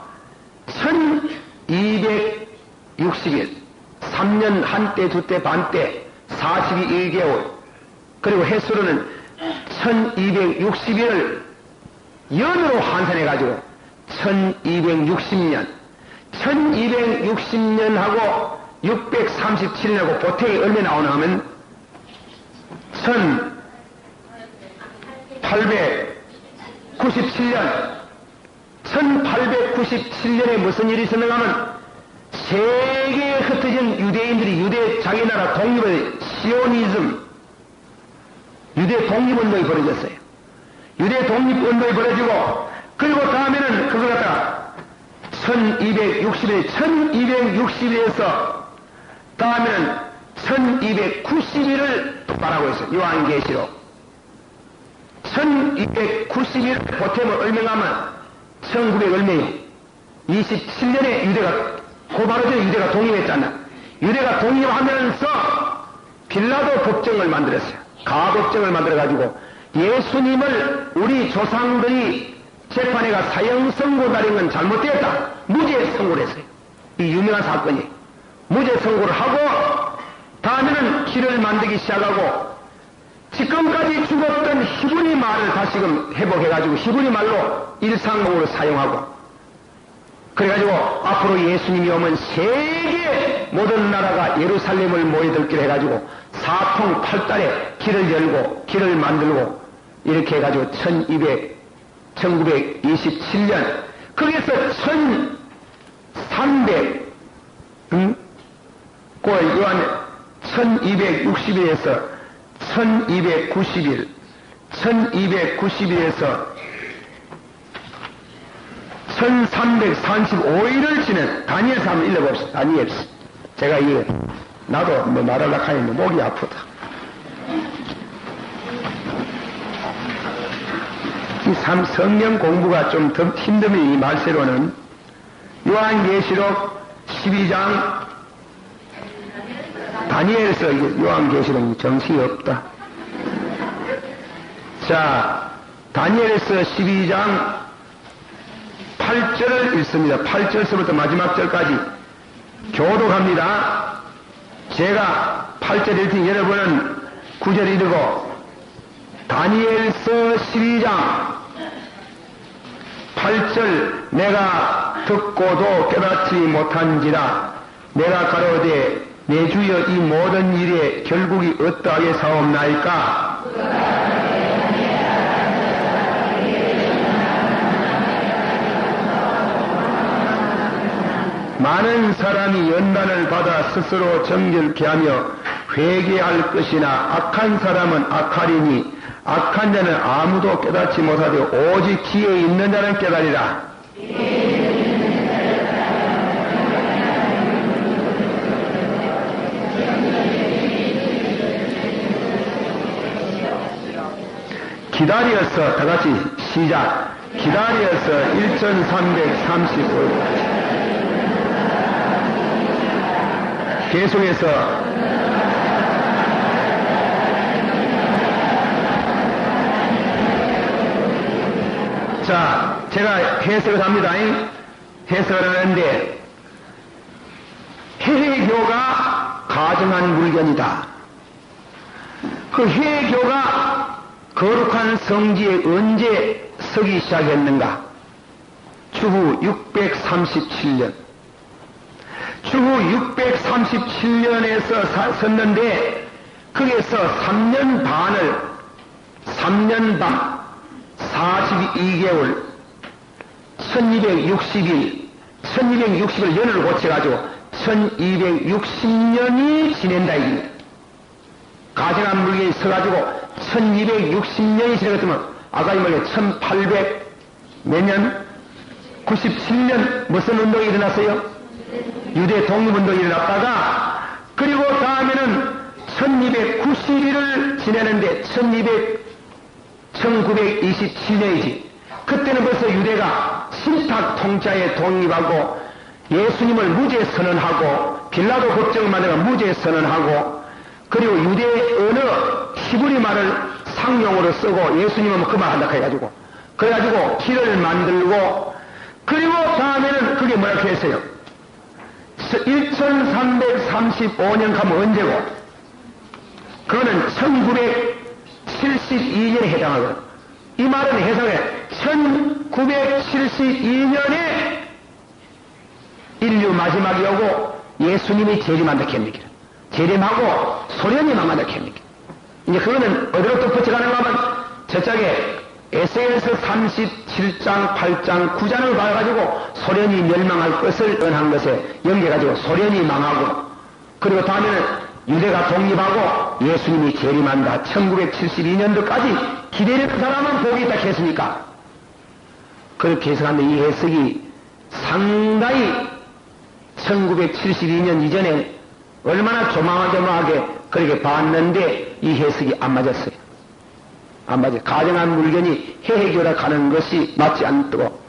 1260일 3년 한때 두때 반때 42개월, 그리고 횟수로는 1260일을 연으로 환산해가지고 1260년 1260년하고 637년하고 보태기 얼마 나오나 하면 1897년 1897년에 무슨 일이 있었는가 하면 세계에 흩어진 유대인들이 유대 자기 나라 독립을 시오니즘 유대 독립운동이 벌어졌어요. 유대 독립운동이 벌어지고, 그리고 다음에는 그걸 갖다가 1260일에서 다음에는 1290일을 말하고 있어요. 요한계시록 1290일 보태면 얼마나 하면 1900 얼마요? 27년에 유대가, 그 바로 전에 유대가 독립했잖아. 유대가 독립하면서 빌라도 법정을 만들었어요. 가법정을 만들어가지고 예수님을 우리 조상들이 재판에가 사형 선고 날인 건 잘못되었다. 무죄 선고를 했어요. 이 유명한 사건이. 무죄 선고를 하고, 다음에는 길을 만들기 시작하고, 지금까지 죽었던 히브리 말을 다시금 회복해가지고 히브리 말로 일상적으로 사용하고, 그래가지고 앞으로 예수님이 오면 세계 모든 나라가 예루살렘을 모여들기로 해가지고 사통팔달에 길을 열고 길을 만들고 이렇게 해가지고 1927년 거기서 1300 요한 1260일에서 1290일 1290일에서 1335일을 지낸 다니엘서 한번 읽어봅시다. 다니엘서. 제가 이게 나도 뭐 말하려고 하니 목이 아프다. 이 성경 공부가 좀 더 힘드면 이 말세로는 요한계시록 12장 다니엘서 요한계시록 정신이 없다. 자, 다니엘서 12장 8절을 읽습니다. 8절서부터 마지막 절까지 교독합니다. 제가 8절 읽을 테니 여러분은 9절 읽고 다니엘서 12장 8절 내가 듣고도 깨닫지 못한지라 내가 가로되 내 주여 이 모든 일의 결국이 어떠하게 사옵나이까? 많은 사람이 연단을 받아 스스로 정결케 하며 회개할 것이나 악한 사람은 악하리니 악한 자는 아무도 깨닫지 못하되 오직 지혜 있는 자는 깨달으리라. 기다려서 다같이 시작. 기다려서 1335 계속해서 자, 제가 해석을 합니다. 해석을 하는데, 해교가 가정한 물건이다. 그 해교가 거룩한 성지에 언제 서기 시작했는가? 주후 637년. 주후 637년에서 섰는데, 거기에서 3년 반을, 3년 반, 42개월, 1260일 연을 고쳐가지고 1260년이 지낸다 이겁니다. 가정한 물건이 서가지고 1260년이 지나갔으면 아까 이 말에 1800 몇 년? 97년 무슨 운동이 일어났어요? 유대 독립운동이 일어났다가 그리고 다음에는 1291을 지내는데 1927년이지. 그때는 벌써 유대가 신탁 통치하에 독립하고 예수님을 무죄 선언하고 빌라도 법정을 만들어 무죄 선언하고 그리고 유대 언어 히브리 말을 상용으로 쓰고 예수님은 그만 한다 해가지고 그래가지고 길을 만들고 그리고 다음에는 그게 뭐라고 했어요? 1335년 가면 언제고? 그거는 1972년에 해당하거든. 이 말은 해석에 1972년에 인류 마지막이 오고 예수님이 재림한다 캡니다. 재림하고 소련이 망한다 캡니다. 이제 그거는 어디로 또 붙여가는가 하면 저쪽에 에세겔서 37장, 8장, 9장을 봐가지고 소련이 멸망할 것을 언한 것에 연계가지고 소련이 망하고 그리고 다음에는 유대가 독립하고 예수님이 재림한다. 1972년도까지 기다리는 사람은 복이 있다 했습니까? 그렇게 해석하는데 이 해석이 상당히 1972년 이전에 얼마나 조마조마하게 그렇게 봤는데 이 해석이 안 맞았어요. 안 맞아요. 가정한 물건이 해교라 가는 것이 맞지 않고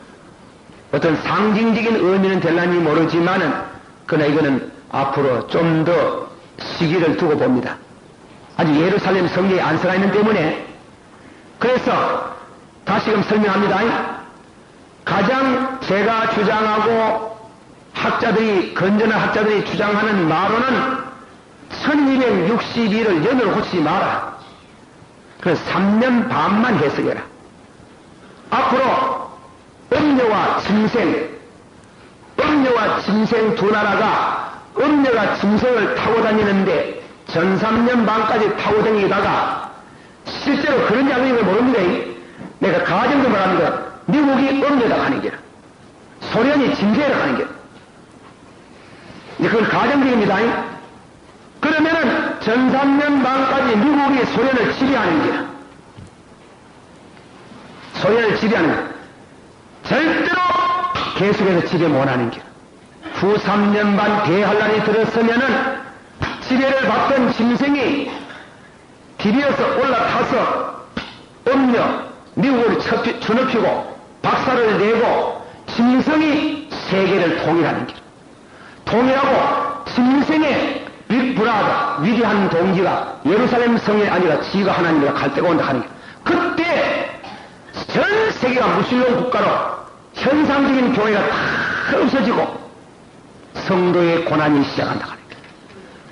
어떤 상징적인 의미는 될란지 모르지만은 그러나 이거는 앞으로 좀 더 시기를 두고 봅니다. 아직 예루살렘 성경에 안서가 있는 때문에 그래서 다시금 설명합니다. 가장 제가 주장하고 학자들이 건전한 학자들이 주장하는 말로는 1261을 연으로 고치지 마라. 그래서 3년 반만 해석해라. 앞으로 음녀와 짐승 두 나라가 음녀가 짐승을 타고 다니는데 전 3년 반까지 타고 다니다가 실제로 그런 양인 걸 모릅니다. 내가 가정도 말합니다. 미국이 음녀다 하는 게라. 소련이 짐승이라 하는 게라. 그건 가정적입니다. 그러면은 전 3년 반까지 미국이 소련을 지배하는 게라. 소련을 지배하는 게 절대로 계속해서 지배 못하는 게라. 후 3년 반 대환란이 들었으면은 지배를 받던 짐승이 디비어서 올라타서 음녀 미국을 쳐눕히고 박살을 내고 짐승이 세계를 통일하는 길. 통일하고 짐승의 빅브라더 위대한 동지가 예루살렘 성에 아니라 지가 하나님이라 갈 때가 온다 하는 길. 그때 전 세계가 무슬림 국가로 현상적인 교회가 다 없어지고 성도의 고난이 시작한다 하는 길.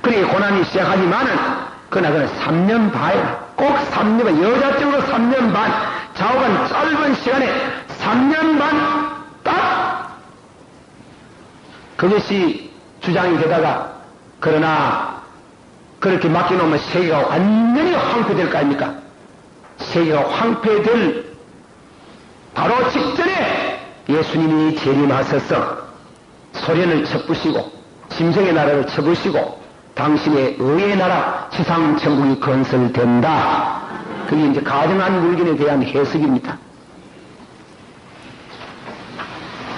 그렇게 고난이 시작하지만은 그러나 3년 반이라 꼭 3년, 여자적으로 3년 반, 좌우간 짧은 시간에 3년 반 딱! 그것이 주장이 되다가, 그러나, 그렇게 맡겨놓으면 세계가 완전히 황폐될 거 아닙니까? 세계가 황폐될 바로 직전에 예수님이 재림하셔서 소련을 쳐부시고, 짐승의 나라를 쳐부시고, 당신의 의의 나라 지상천국이 건설된다. 그게 이제 가정한 물건에 대한 해석입니다.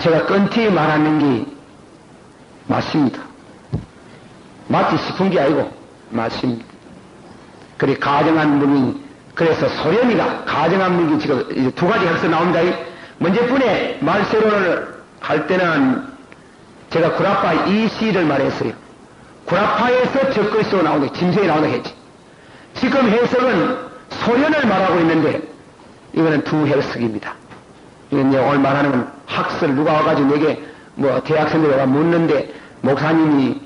제가 끈티 말하는 게 맞습니다. 맞지 싶은 게 아니고 맞습니다. 그래 가정한 물건, 그래서 소련이가 가정한 물건 지금 두 가지 해서 나옵니다. 먼저뿐에 말세론을 할 때는 제가 구라파 이시를 말했어요. 구라파에서 적글씨로 나오는데 짐승이 나온다 했지. 지금 해석은 소련을 말하고 있는데 이거는 두 해석입니다. 이제 오늘 말하는 건 학설 누가 와가지고 내게 뭐 대학생들이 와 묻는데 목사님이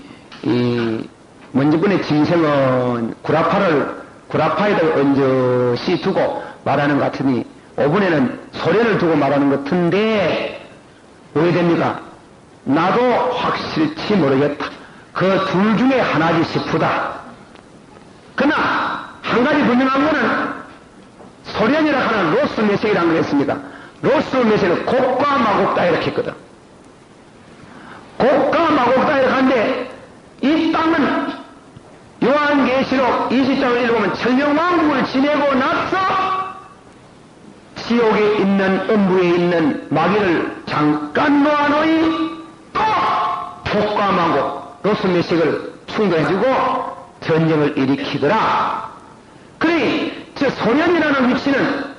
먼저 번에 짐승은 구라파에다 언저시 두고 말하는 것 같으니 5번에는 소련을 두고 말하는 것 같은데 왜 됩니까? 나도 확실치 모르겠다. 그 둘 중에 하나지 싶다. 그러나 한 가지 분명한 거는 소련이라 하는 로스 메시지라는 걸 했습니다. 로스 메시지는 곡과 마곡다 이렇게 했거든. 곡과 마곡다 이렇게 하는데 이 땅은 요한계시록 20장을 읽으면 천년왕국을 지내고 나서 지옥에 있는 음부에 있는 마귀를 잠깐 놓아놓이 또 곡과 마곡 로스 메시지를 충돌해주고 전쟁을 일으키더라. 그러니 저 소련이라는 위치는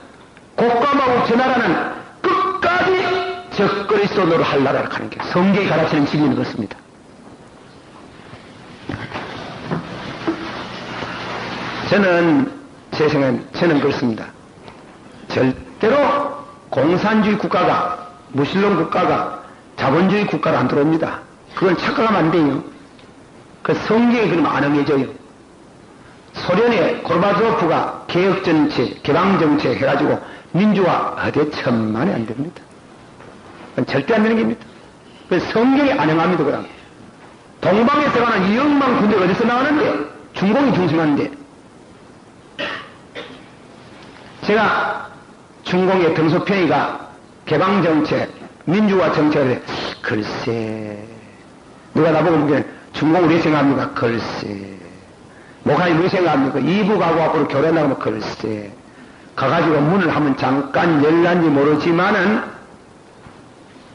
곡과 마곡 저 나라는 끝까지 저 그리스도로 할 나라를 가는 게 성경이 가르치는 진리는 그렇습니다. 저는 제 생각은 저는 그렇습니다. 절대로 공산주의 국가가 무신론 국가가 자본주의 국가로 안 들어옵니다. 그걸 착각하면 안 돼요. 그 성경에 그러면 안 응해져요. 소련의 고르바초프가 개혁정책, 개방정책 해가지고 민주화 어디에 천만에 안 됩니다. 그건 절대 안 되는 겁니다. 그 성경에 안 응합니다. 그럼 동방에서 가는 2억만 군대가 어디서 나오는데 중공이 중심하는데 제가 중공의 등소평이가 개방정책, 민주화 정책을 해. 글쎄 누가 나보고 묻기는 중공 우리 생각합니까? 글쎄 목사님 우리 생각합니까? 2부 가고 앞으로 교회 나가면 글쎄 가가지고 문을 한번 잠깐 열란지 모르지만은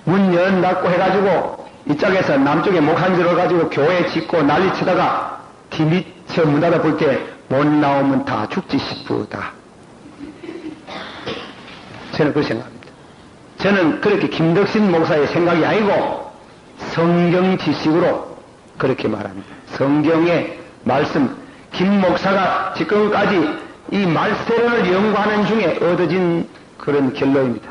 문 연닫고 해가지고 이쪽에서 남쪽에 목한 들어가지고 교회 짓고 난리 치다가 뒤미쳐 문 닫아 볼 때 못 나오면 다 죽지 싶다. 저는 그렇게 생각합니다. 저는 그렇게 김덕신 목사의 생각이 아니고 성경 지식으로 그렇게 말합니다. 성경의 말씀, 김 목사가 지금까지 이 말세론을 연구하는 중에 얻어진 그런 결론입니다.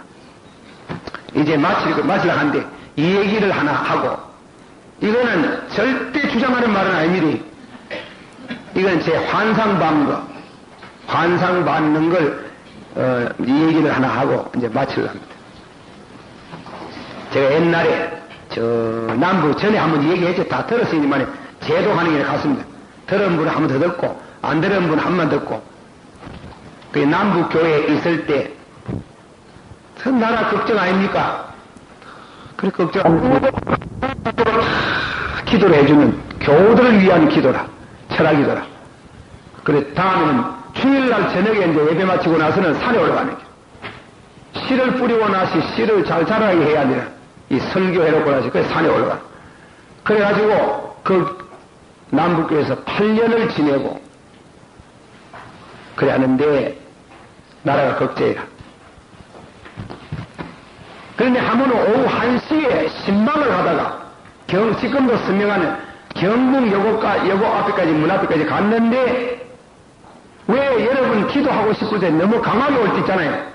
이제 마치려고 하는데 이 얘기를 하나 하고 이거는 절대 주장하는 말은 아닙니다. 이건 제 환상받는 걸 이 얘기를 하나 하고 이제 마치려고 합니다. 제가 옛날에 저 남부 전에 한번 얘기했죠. 다 들었으니만 제도하는 게 갔습니다. 들은 분은 한 번 더 듣고 안 들은 분은 한 번 듣고 그 남부 교회에 있을 때 전 나라 걱정 아닙니까? 그래 걱정 기도를 해주는 교우들을 위한 기도라 철학이더라. 그래 다음에는 주일날 저녁에 이제 예배 마치고 나서는 산에 올라가는 길. 씨를 뿌리고 나서 씨를 잘 자라게 해야 되나. 이 설교해놓고 나서 그 산에 올라가. 그래가지고 그 남북교에서 8년을 지내고 그래 하는데 나라가 걱정이라. 그런데 한 번은 오후 1시에 신방을 하다가 지금도 선명하는 경북 여고 앞에까지 문 앞에까지 갔는데 왜 여러분 기도하고 싶을 때 너무 강하게 올 때 있잖아요.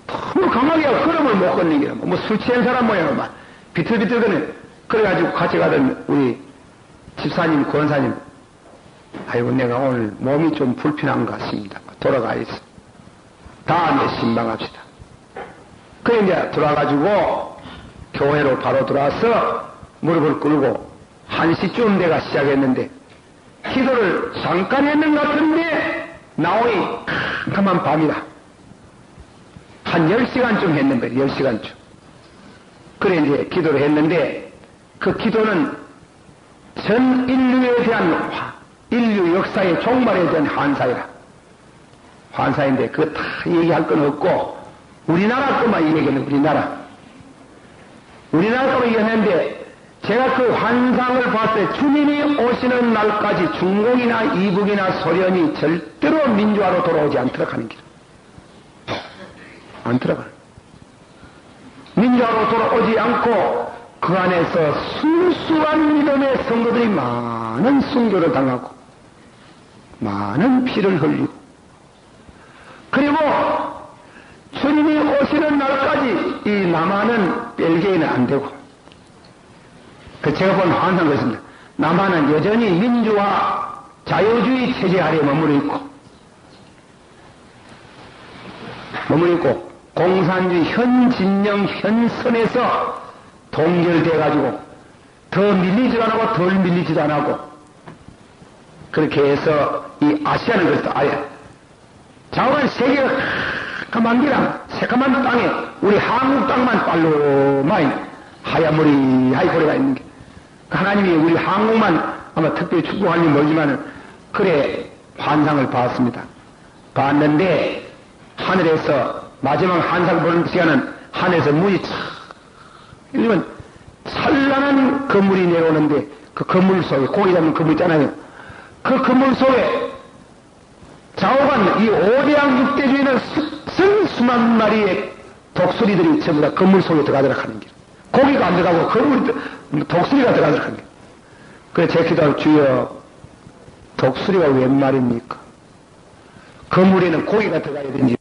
너무 강하게 걸음을 못 걷는 게 뭐 술 취한 사람 모양으로 막 비틀비틀거리네. 그래가지고 같이 가던 우리 집사님, 권사님, 아이고 내가 오늘 몸이 좀 불편한 것 같습니다. 돌아가 있어. 다음에 신방합시다. 그래 이제 돌아가지고 교회로 바로 들어와서 무릎을 꿇고 1시쯤 돼가 시작했는데 기도를 잠깐 했는 것 같은데 나오니 캄캄한 밤이라 한 10시간쯤 했는 거예요. 10시간쯤. 그래 이제 기도를 했는데 그 기도는 전 인류에 대한 인류 역사의 종말에 대한 환사이라. 환사인데 그거 다 얘기할 건 없고 우리나라 것만 얘기하는 우리나라 것만 얘기하는데 제가 그 환상을 봤을 때 주님이 오시는 날까지 중공이나 이북이나 소련이 절대로 민주화로 돌아오지 않도록 하는 길. 안 들어가. 민주화로 돌아오지 않고 그 안에서 순수한 믿음의 성도들이 많은 순교를 당하고 많은 피를 흘리고 그리고 주님이 떠시는 날까지 이 남한은 벨기에는 안 되고, 제가 본 환상은 그렇습니다. 남한은 여전히 민주화 자유주의 체제 아래 머무르 있고 공산주의 현 진영 현 선에서 동결돼 가지고 더 밀리지도 안 하고 덜 밀리지도 안 하고, 그렇게 해서 이 아시아는 그렇다. 아예 좌우간 세계가 새까만 기랑 새까만 땅에 우리 한국 땅만 빨로만 하얀머리 고래가 있는 게, 하나님이 우리 한국만 아마 특별히 축복하는지 모르지만 그래 환상을 봤습니다. 봤는데 하늘에서 마지막 환상을 보는 시간은 하늘에서 문이 촥 열리면 찬란한 건물이 내려오는데, 그 건물 속에 고기 잡는 건물 있잖아요. 그 건물 속에 좌우간 이 오대양 육대주에는 수만 마리의 독수리들이 전부 다 건물 속에 들어가도록 하는 길. 고기가 안 들어가고 독수리가 들어가도록 하는 길. 그래 제 기도하고, 주여 독수리가 웬 말입니까? 건물에는 고기가 들어가야 되는지